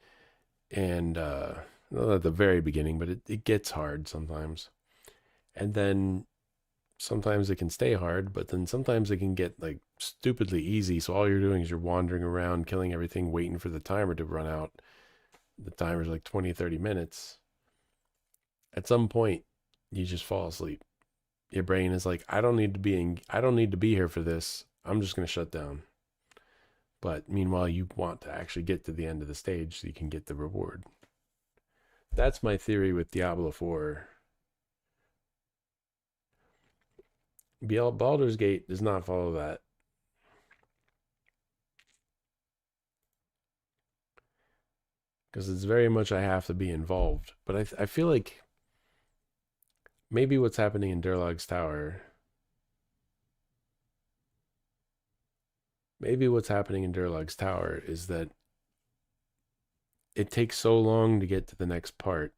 And not at the very beginning, but it gets hard sometimes. And then sometimes it can stay hard, but then sometimes it can get like stupidly easy. So all you're doing is you're wandering around, killing everything, waiting for the timer to run out. The timer's like 20, 30 minutes. At some point, you just fall asleep. Your brain is like, I don't need to be here for this. I'm just going to shut down. But meanwhile, you want to actually get to the end of the stage so you can get the reward. That's my theory with Diablo 4. Baldur's Gate does not follow that. Because it's very much I have to be involved. But I feel like maybe what's happening in Durlag's Tower... Maybe what's happening in Durlag's Tower is that it takes so long to get to the next part.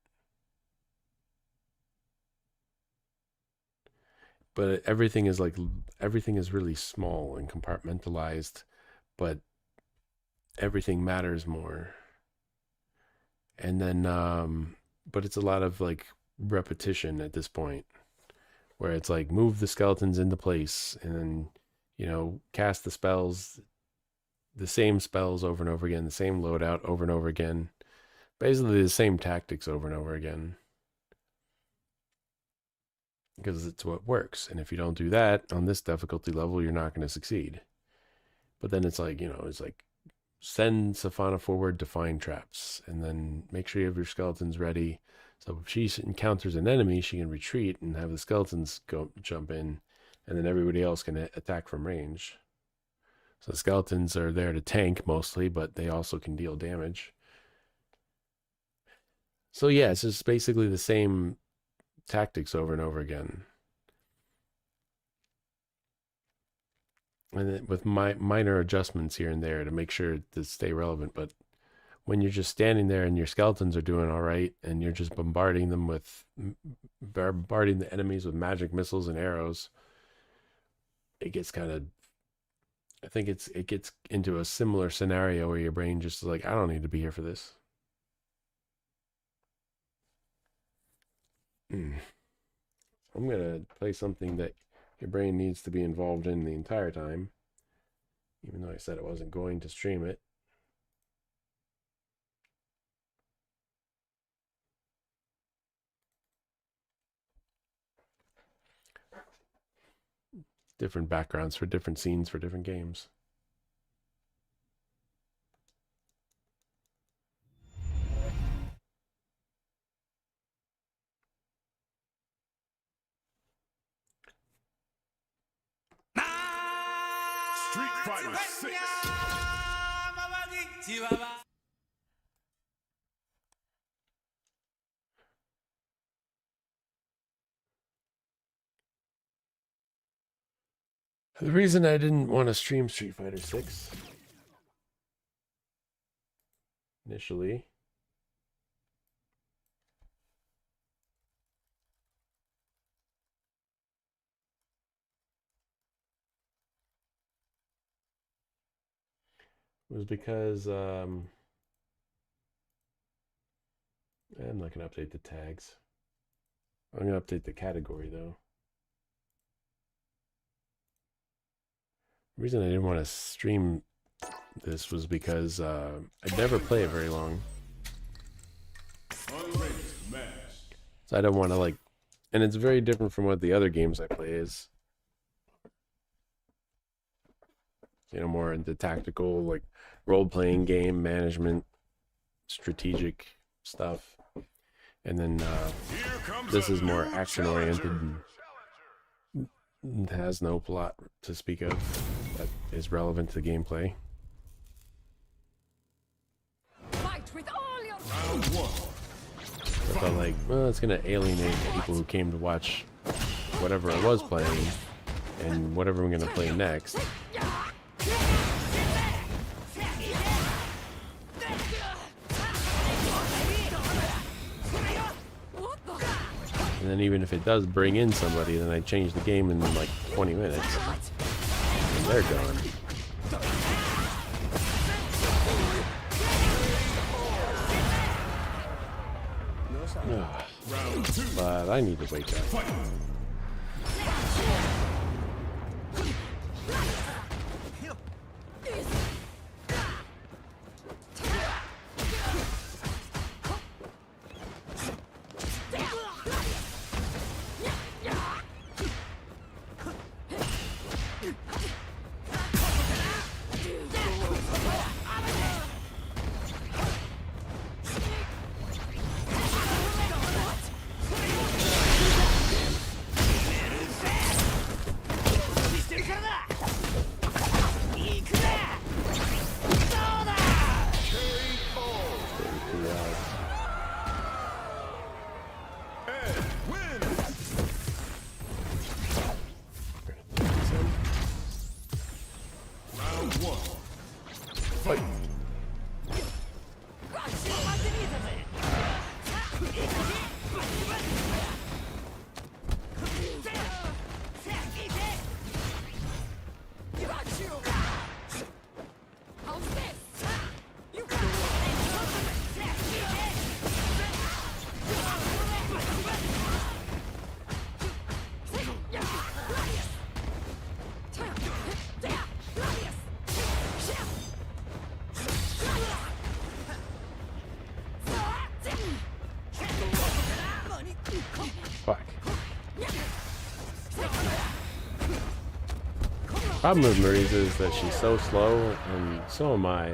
but everything is really small and compartmentalized, but everything matters more. And then but it's a lot of like repetition at this point, where it's like move the skeletons into place and then, you know, cast the spells, the same spells over and over again, the same loadout over and over again, basically the same tactics over and over again, because it's what works. And if you don't do that on this difficulty level, you're not going to succeed. But then it's like, you know, it's like send Safana forward to find traps, and then make sure you have your skeletons ready. So if she encounters an enemy, she can retreat and have the skeletons jump in, and then everybody else can attack from range. So the skeletons are there to tank mostly, but they also can deal damage. So yeah, it's just basically the same tactics over and over again. And then with minor adjustments here and there to make sure to stay relevant. But when you're just standing there and your skeletons are doing all right, and you're just bombarding the enemies with magic missiles and arrows, it gets kind of, I think it gets into a similar scenario where your brain just is like, I don't need to be here for this. I'm gonna play something that your brain needs to be involved in the entire time, even though I said I wasn't going to stream it. Different backgrounds for different scenes for different games. Street Fighter 6. The reason I didn't want to stream Street Fighter 6 initially was because I'm not going to update the tags. I'm going to update the category though. The reason I didn't want to stream this was because I'd never play it very long. So I don't want to like, and it's very different from what the other games I play is. You know, more into tactical, like role-playing game, management, strategic stuff. And then this is more action-oriented and has no plot to speak of that is relevant to the gameplay. Fight with all your I felt like, well, it's going to alienate people who came to watch whatever I was playing and whatever I'm going to play next. And then even if it does bring in somebody, then I change the game in like 20 minutes. And they're gone. But I need to wake up. problem with Marisa is that she's so slow, and so am I.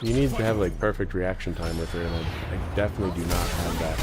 You need to have like perfect reaction time with her, and I definitely do not have that.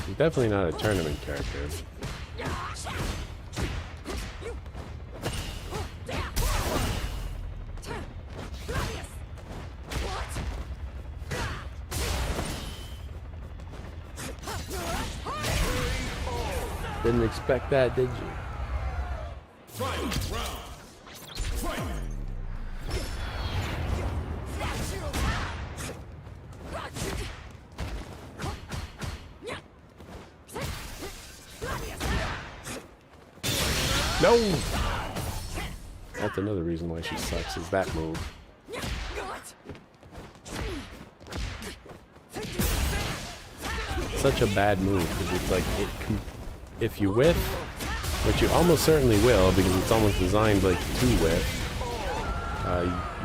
She's definitely not a tournament character. Didn't expect that, did you? No! That's another reason why she sucks, is that move. Such a bad move, because it's like, if you whiff, which you almost certainly will, because it's almost designed like to whiff,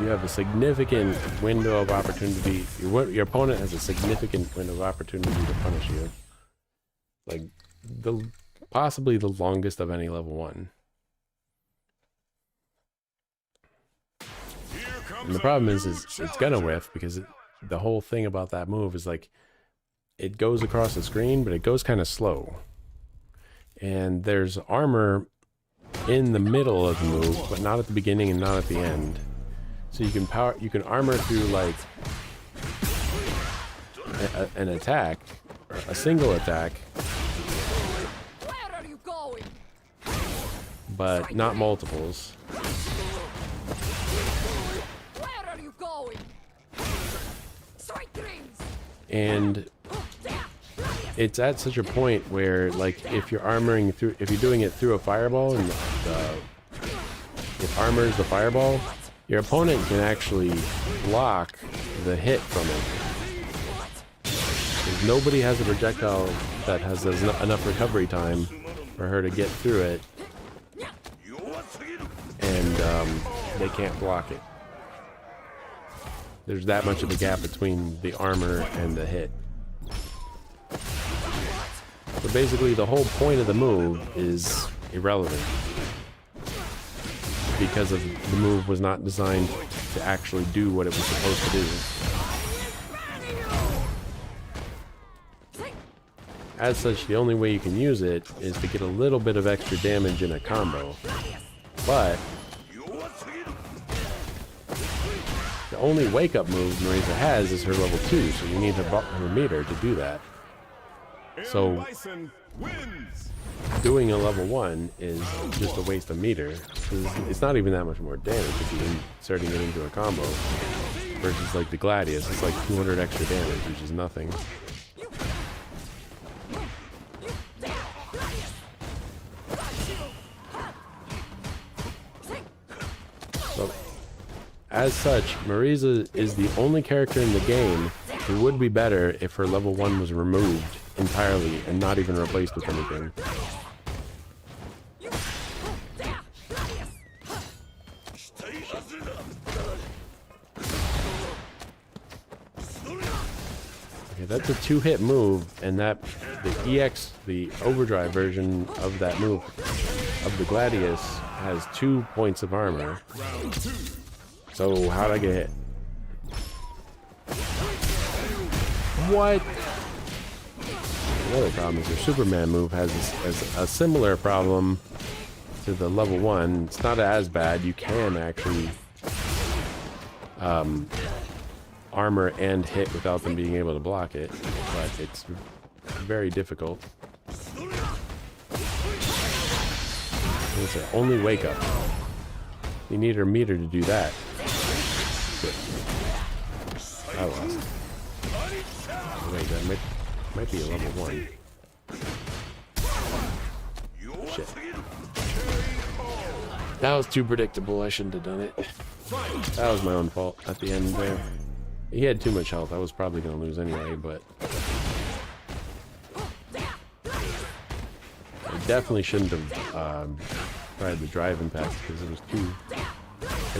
you have a significant window of opportunity. Your opponent has a significant window of opportunity to punish you. Like, possibly the longest of any level 1. And the problem is it's gonna whiff, because the whole thing about that move is like, it goes across the screen, but it goes kind of slow. And there's armor in the middle of the move, but not at the beginning and not at the end. So you can armor through like an attack, or a single attack, Where are you going? but not multiples. Where are you going? Strike rings. And it's at such a point where, like, if you're armoring through, if you're doing it through a fireball, and if armor is the fireball, your opponent can actually block the hit from it. Because nobody has a projectile that has enough recovery time for her to get through it, and they can't block it. There's that much of a gap between the armor and the hit. So basically the whole point of the move is irrelevant, because of the move was not designed to actually do what it was supposed to do. As such, the only way you can use it is to get a little bit of extra damage in a combo. But the only wake-up move Marisa has is her level 2, so you need her meter to do that. So doing a level 1 is just a waste of meter. It's not even that much more damage if you're inserting it into a combo. Versus like the Gladius, it's like 200 extra damage, which is nothing. So, as such, Marisa is the only character in the game who would be better if her level 1 was removed entirely and not even replaced with anything. Okay, that's a 2-hit move, and that the overdrive version of that move of the Gladius has 2 points of armor. So how'd I get hit? What? Another problem is your Superman move has a similar problem to the level 1. It's not as bad. You can actually armor and hit without them being able to block it, but it's very difficult. It's an only wake up. You need her meter to do that. Good. I lost. Wait, that might be a level 1. Shit. That was too predictable. I shouldn't have done it. That was my own fault at the end there. He had too much health. I was probably going to lose anyway, but... I definitely shouldn't have tried the drive impact because it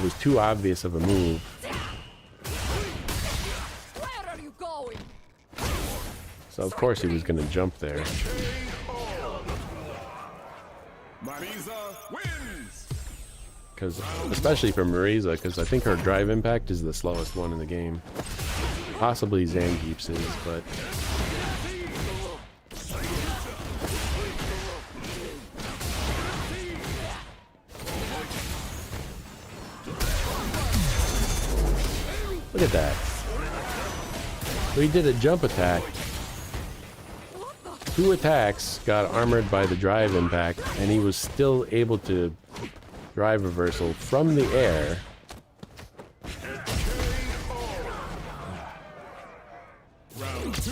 was too obvious of a move. Where are you going? So of course he was going to jump there. Marisa wins. Because, especially for Marisa, because I think her drive impact is the slowest one in the game. Possibly Zangief's is, but... Look at that. So he did a jump attack. 2 attacks got armored by the drive impact, and he was still able to drive reversal from the air. Round 2.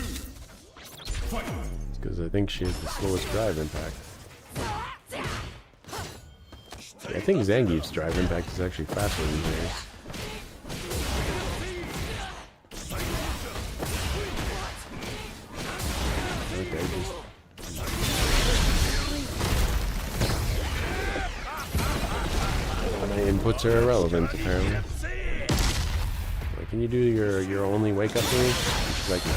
Fight. Because I think she has the slowest drive impact. I think Zangief's drive impact is actually faster than hers. Okay, just... My inputs are irrelevant, apparently. Like, can you do your only wake-up move? She's like, no.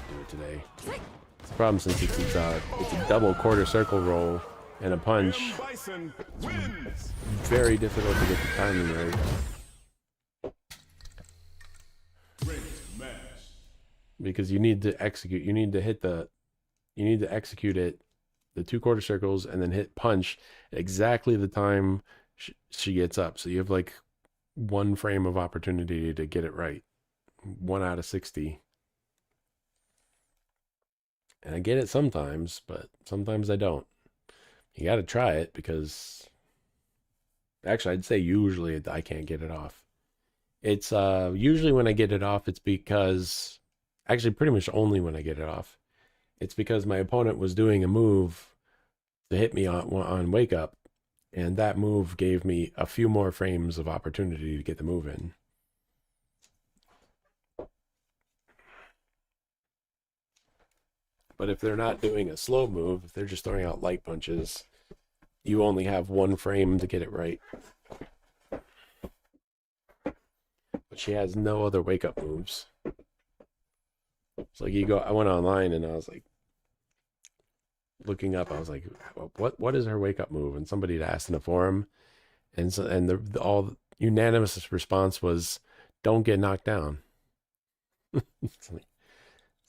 Do it today. It's a problem since it's a double quarter circle roll and a punch. It's very difficult to get the timing right. Because you need to execute, you need to execute it, the 2 quarter circles, and then hit punch at exactly the time she gets up. So you have like 1 frame of opportunity to get it right. 1 out of 60. And I get it sometimes, but sometimes I don't. You got to try it because... Actually, I'd say usually I can't get it off. It's usually when I get it off, it's because... Actually, pretty much only when I get it off. It's because my opponent was doing a move to hit me on wake up, and that move gave me a few more frames of opportunity to get the move in. But if they're not doing a slow move, if they're just throwing out light punches, you only have 1 frame to get it right. But she has no other wake up moves. It's like I went online and I was like looking up. I was like, what is her wake up move? And somebody had asked in a forum, and the all unanimous response was, "Don't get knocked down." So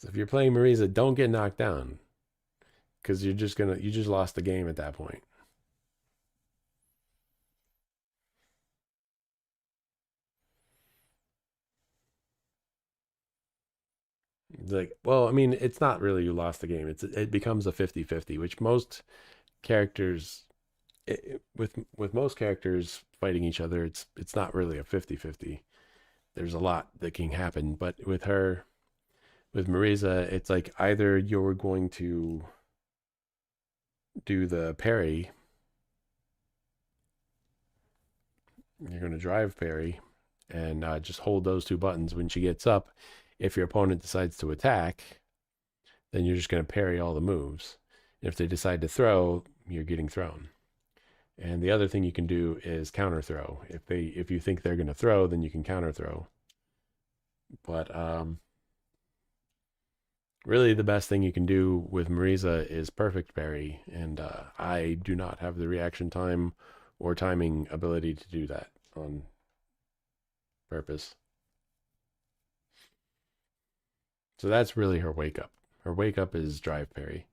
if you're playing Marisa, don't get knocked down, because you just lost the game at that point. Like, well, I mean, it's not really you lost the game. It becomes a 50-50, which most characters, with most characters fighting each other, it's not really a 50-50. There's a lot that can happen, but with Marisa, it's like either you're going to do the parry, you're going to drive parry, and just hold those 2 buttons when she gets up. If your opponent decides to attack, then you're just going to parry all the moves. If they decide to throw, you're getting thrown. And the other thing you can do is counter throw. If you think they're going to throw, then you can counter throw. But really the best thing you can do with Marisa is perfect parry, and I do not have the reaction time or timing ability to do that on purpose. So that's really her wake up. Her wake up is drive parry.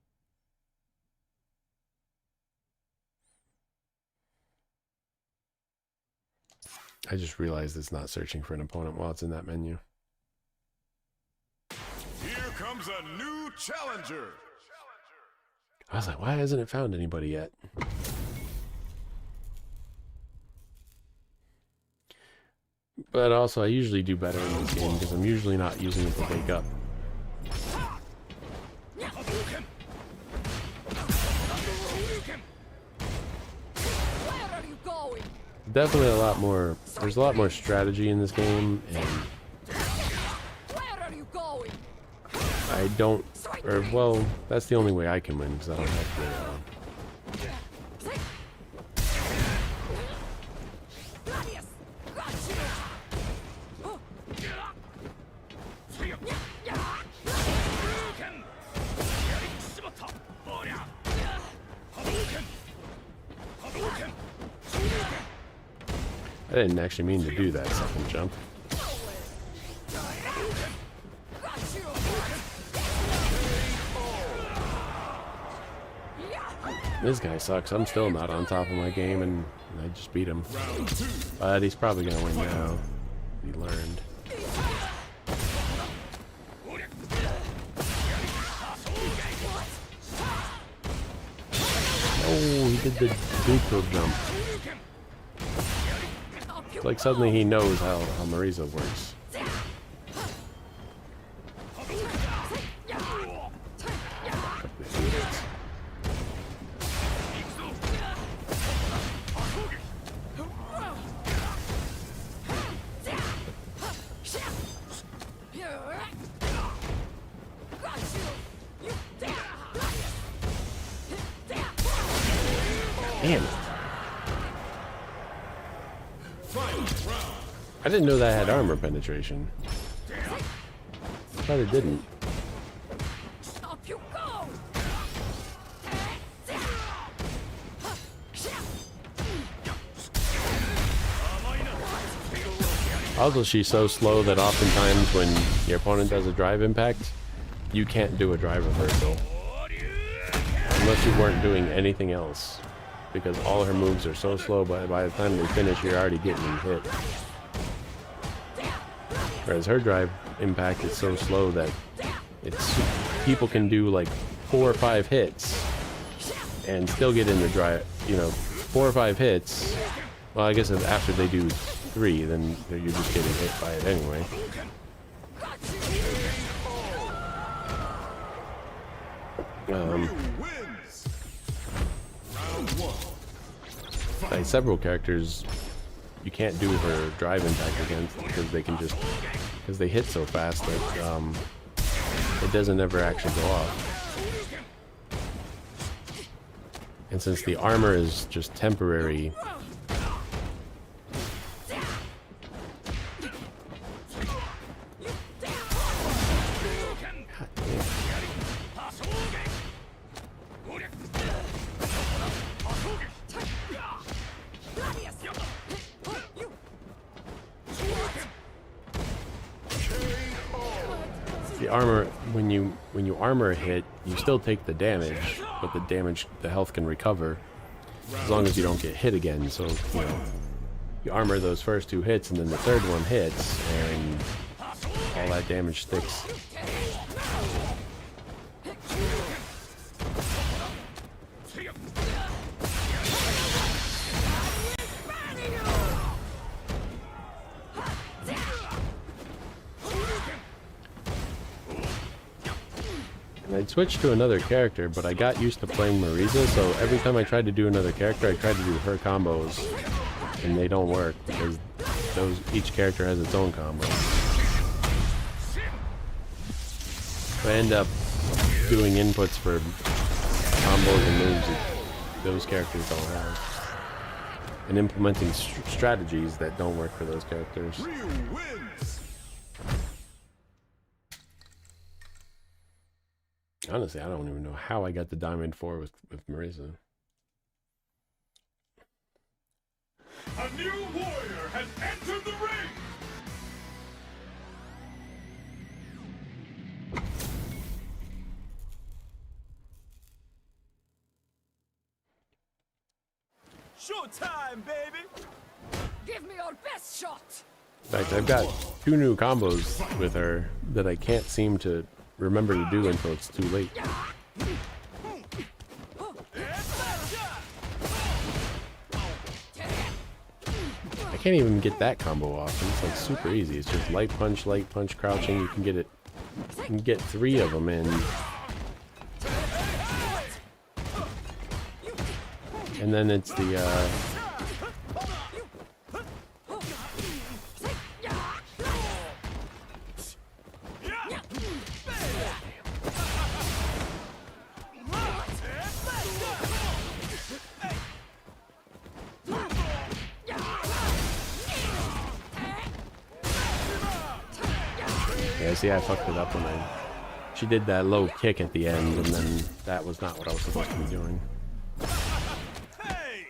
I just realized it's not searching for an opponent while it's in that menu. Here comes a new challenger. I was like, why hasn't it found anybody yet? But also, I usually do better in this game because I'm usually not using it to wake up. definitely a lot more. There's a lot more strategy in this game, and Where are you going? I don't. Or well, that's the only way I can win because I don't have to. Gladius, got you. I didn't actually mean to do that second jump. This guy sucks. I'm still not on top of my game, and I just beat him. But he's probably gonna win now. He learned. Oh, he did the neutral jump. It's like suddenly he knows how Marisa works. Damn it. I didn't know that had armor penetration. I thought it didn't. Up you go. Also, she's so slow that oftentimes when your opponent does a drive impact, you can't do a drive reversal. Unless you weren't doing anything else. Because all her moves are so slow, but by the time they finish, you're already getting hit. Whereas her drive impact is so slow that people can do like 4 or 5 hits and still get in the drive, you know, 4 or 5 hits. Well, I guess if after they do 3, then you're just getting hit by it anyway. Like several characters, you can't do her drive impact against because they hit so fast that it doesn't ever actually go off. And since the armor is just temporary, the armor, when you armor a hit, you still take the damage, but the health can recover as long as you don't get hit again. So, you know, you armor those first 2 hits, and then the third one hits, and all that damage sticks. I'd switched to another character, but I got used to playing Marisa, so every time I tried to do another character, I tried to do her combos, and they don't work because each character has its own combo. So I end up doing inputs for combos and moves that those characters don't have, and implementing strategies that don't work for those characters. Honestly, I don't even know how I got the Diamond 4 with Marisa. A new warrior has entered the ring! Showtime, baby! Give me your best shot. In fact, I've got 2 new combos with her that I can't seem to remember to do until it's too late. I can't even get that combo off. And it's like super easy. It's just light punch, crouching. You can get it. You can get 3 of them in. And then it's the Yeah, see, I fucked it up when she did that low kick at the end, and then that was not what I was supposed to be doing. Hey!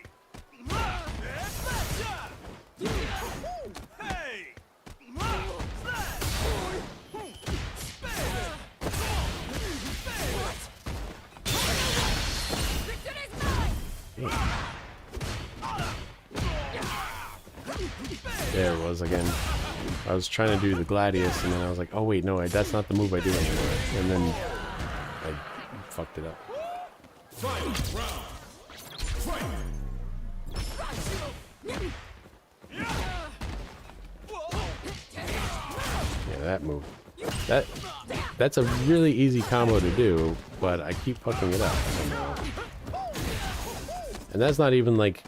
Hey! There it was again. I was trying to do the Gladius, and then I was like, oh wait, no, that's not the move I do anymore. And then I fucked it up. Yeah, that move. That's a really easy combo to do, but I keep fucking it up somehow. And that's not even like,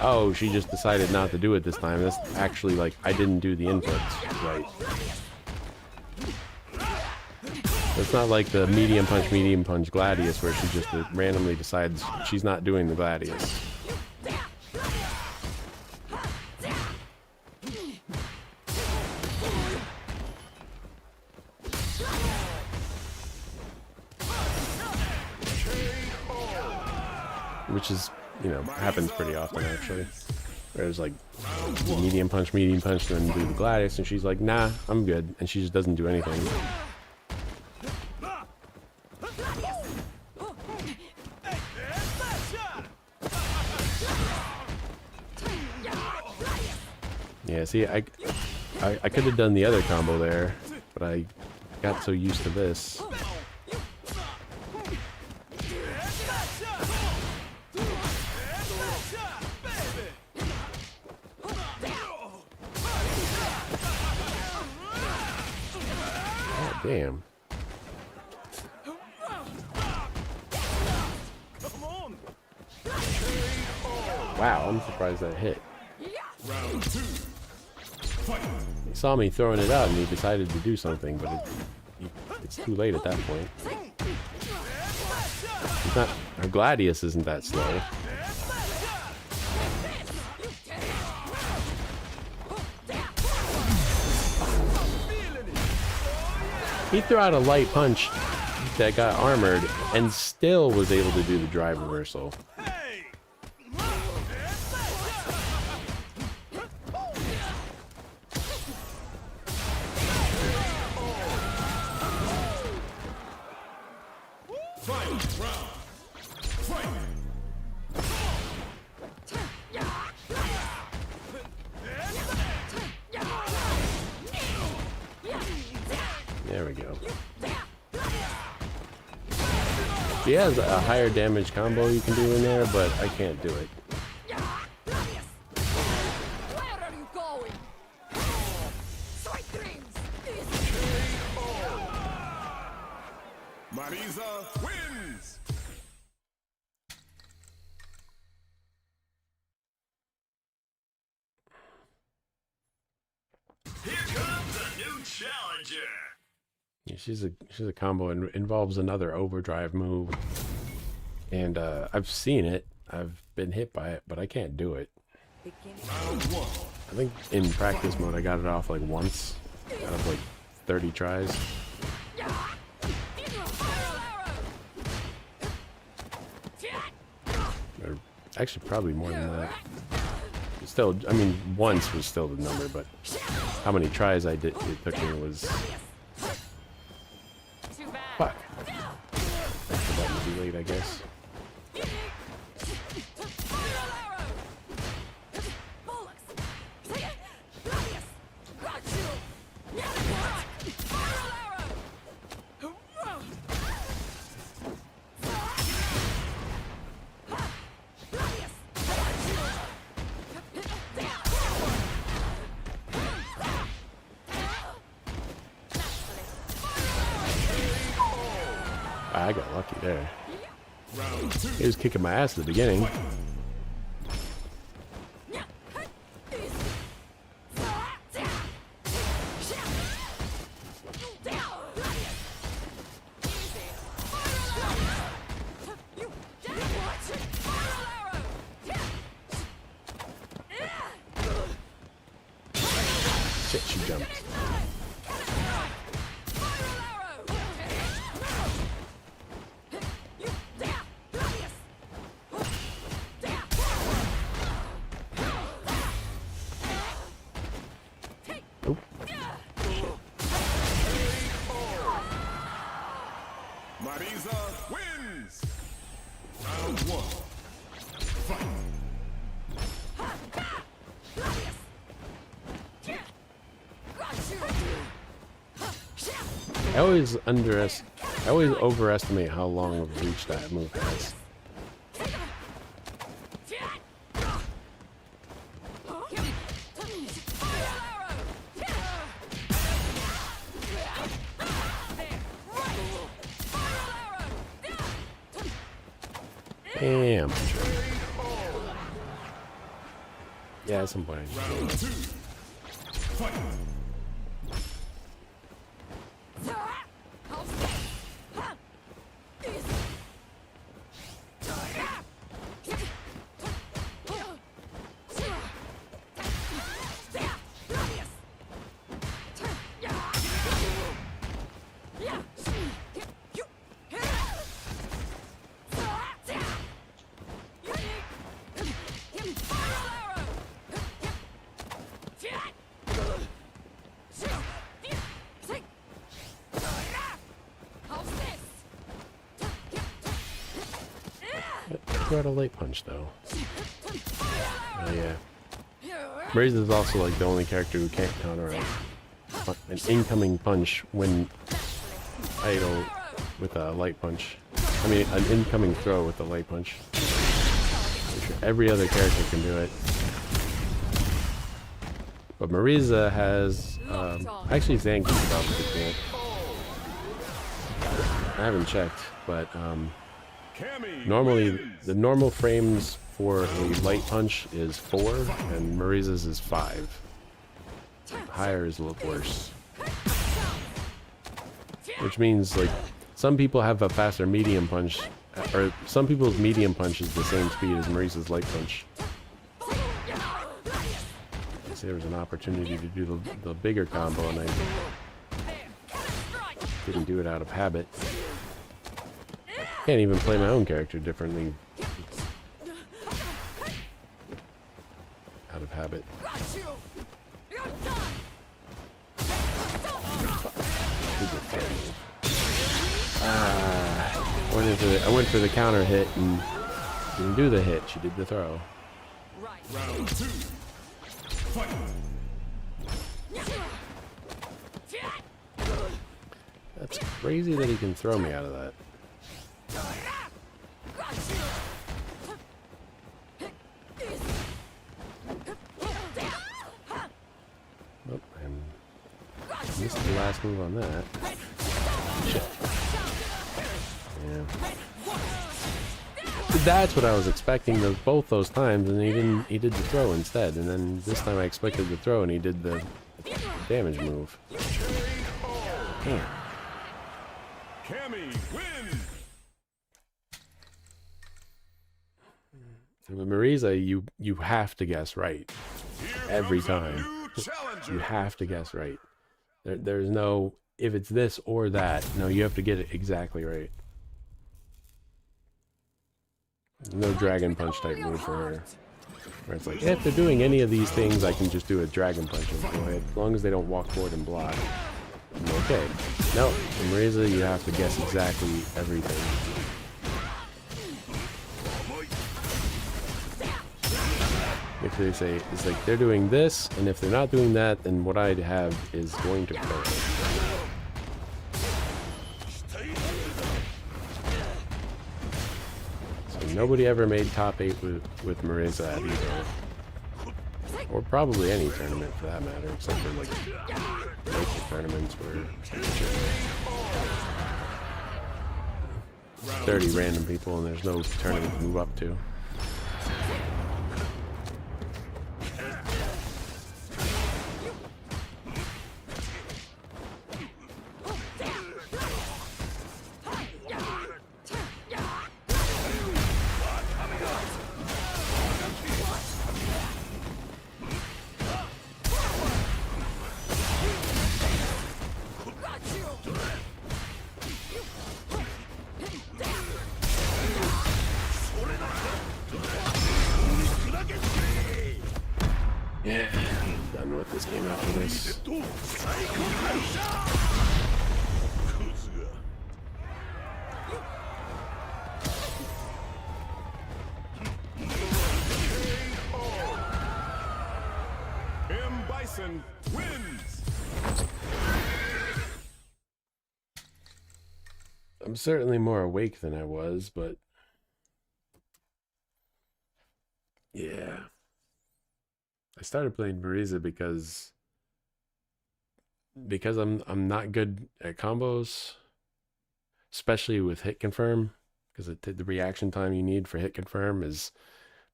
oh, she just decided not to do it this time. That's actually like, I didn't do the inputs right. It's not like the medium punch Gladius where she just randomly decides she's not doing the Gladius. Which is, you know, happens pretty often actually. There's like medium punch, and then do the Gladius, and she's like, nah, I'm good, and she just doesn't do anything. Yeah, see, I could have done the other combo there, but I got so used to this. Oh, damn. Wow, I'm surprised that hit. He saw me throwing it out and he decided to do something, but it's too late at that point. It's not, her Gladius isn't that slow. He threw out a light punch that got armored and still was able to do the drive reversal. There we go. She has a higher damage combo you can do in there, but I can't do it. Where are you going? Sweet dreams. Marisa wins! Here comes a new challenger! Yeah, she's a combo and involves another overdrive move, and I've seen it. I've been hit by it, but I can't do it. I think in practice mode I got it off like once out of like 30 tries. Or actually probably more than that. Still, I mean, once was still the number, but how many tries it took me was... Fuck. That's the button too late, I guess. I got lucky there. He was kicking my ass at the beginning. Shit, she jumped. I always overestimate how long of a reach that move has. Damn. Yeah, at some point. Throw out a light punch though. Oh yeah. Raze is also like the only character who can't counter an incoming punch when idle with a light punch. I mean, an incoming throw with a light punch. Every other character can do it. But Marisa has, actually Zangief probably can't. I haven't checked, but normally the normal frames for a light punch is 4 and Marisa's is 5. Higher is a little worse. Which means like some people have a faster medium punch, or some people's medium punch is the same speed as Marisa's light punch. See, there was an opportunity to do the bigger combo and I didn't do it out of habit. Can't even play my own character differently out of habit. I went for the counter hit and didn't do the hit. She did the throw. Round 2. Fight. That's crazy that he can throw me out of that. Oh, I missed the last move on that. Shit. Yeah. That's what I was expecting both those times, and he did the throw instead, and then this time I expected the throw and he did the damage move. Damn. Cammy wins. And with Marisa, you have to guess right every time. You have to guess right. There's no if it's this or that. No, you have to get it exactly right. No dragon punch type move for her. Where it's like, if they're doing any of these things, I can just do a dragon punch and go ahead. As long as they don't walk forward and block. I'm okay. No, in Marisa, you have to guess exactly everything. If they say, it's like, they're doing this, and if they're not doing that, then what I'd have is going to occur. Nobody ever made top 8 with Marisa at either. Or probably any tournament for that matter, except for like local tournaments where 30 random people and there's no tournament to move up to. Yeah, I'm done with this game after this. I'm certainly more awake than I was, but yeah. I started playing Marisa because I'm not good at combos, especially with hit confirm, because the reaction time you need for hit confirm is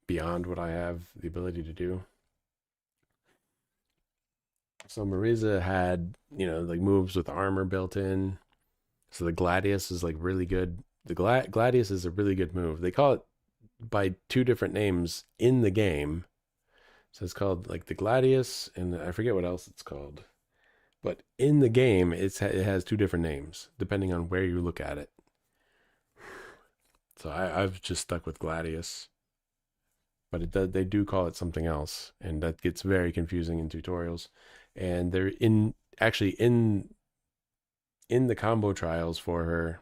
beyond what I have the ability to do. So Marisa had, like moves with armor built in. So the Gladius is like really good. The Gladius is a really good move. They call it by two different names in the game. So it's called like the Gladius, and I forget what else it's called. But in the game, it has two different names depending on where you look at it. So I've just stuck with Gladius, but they do call it something else, and that gets very confusing in tutorials. And they're actually in the combo trials for her.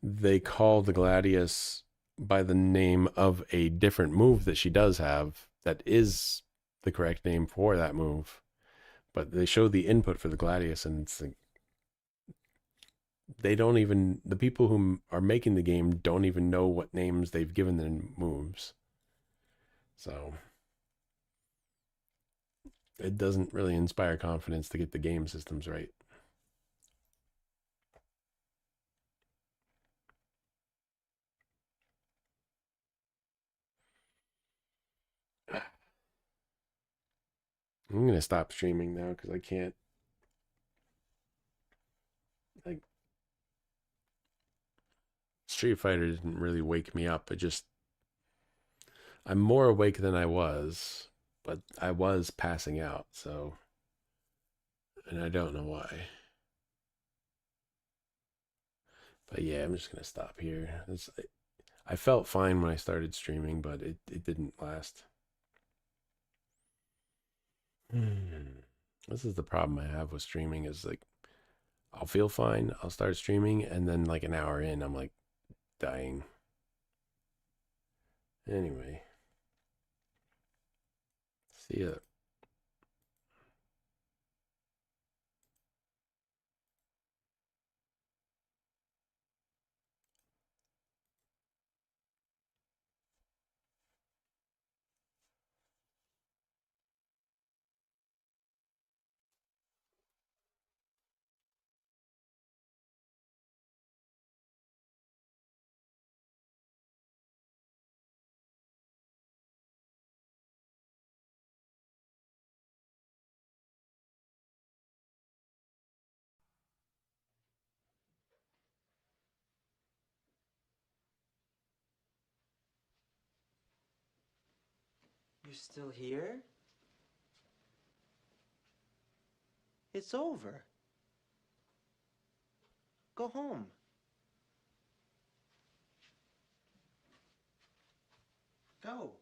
They call the Gladius by the name of a different move that she does have that is the correct name for that move. But they show the input for the Gladius, and it's like, the people who are making the game don't even know what names they've given their moves. So it doesn't really inspire confidence to get the game systems right. I'm going to stop streaming now because I can't. Like, Street Fighter didn't really wake me up. I'm more awake than I was, but I was passing out, so. And I don't know why. But yeah, I'm just going to stop here. I felt fine when I started streaming, but it didn't last. This is the problem I have with streaming is like, I'll feel fine, I'll start streaming, and then like an hour in, I'm like dying. Anyway, see ya. You're still here? It's over. Go home. Go.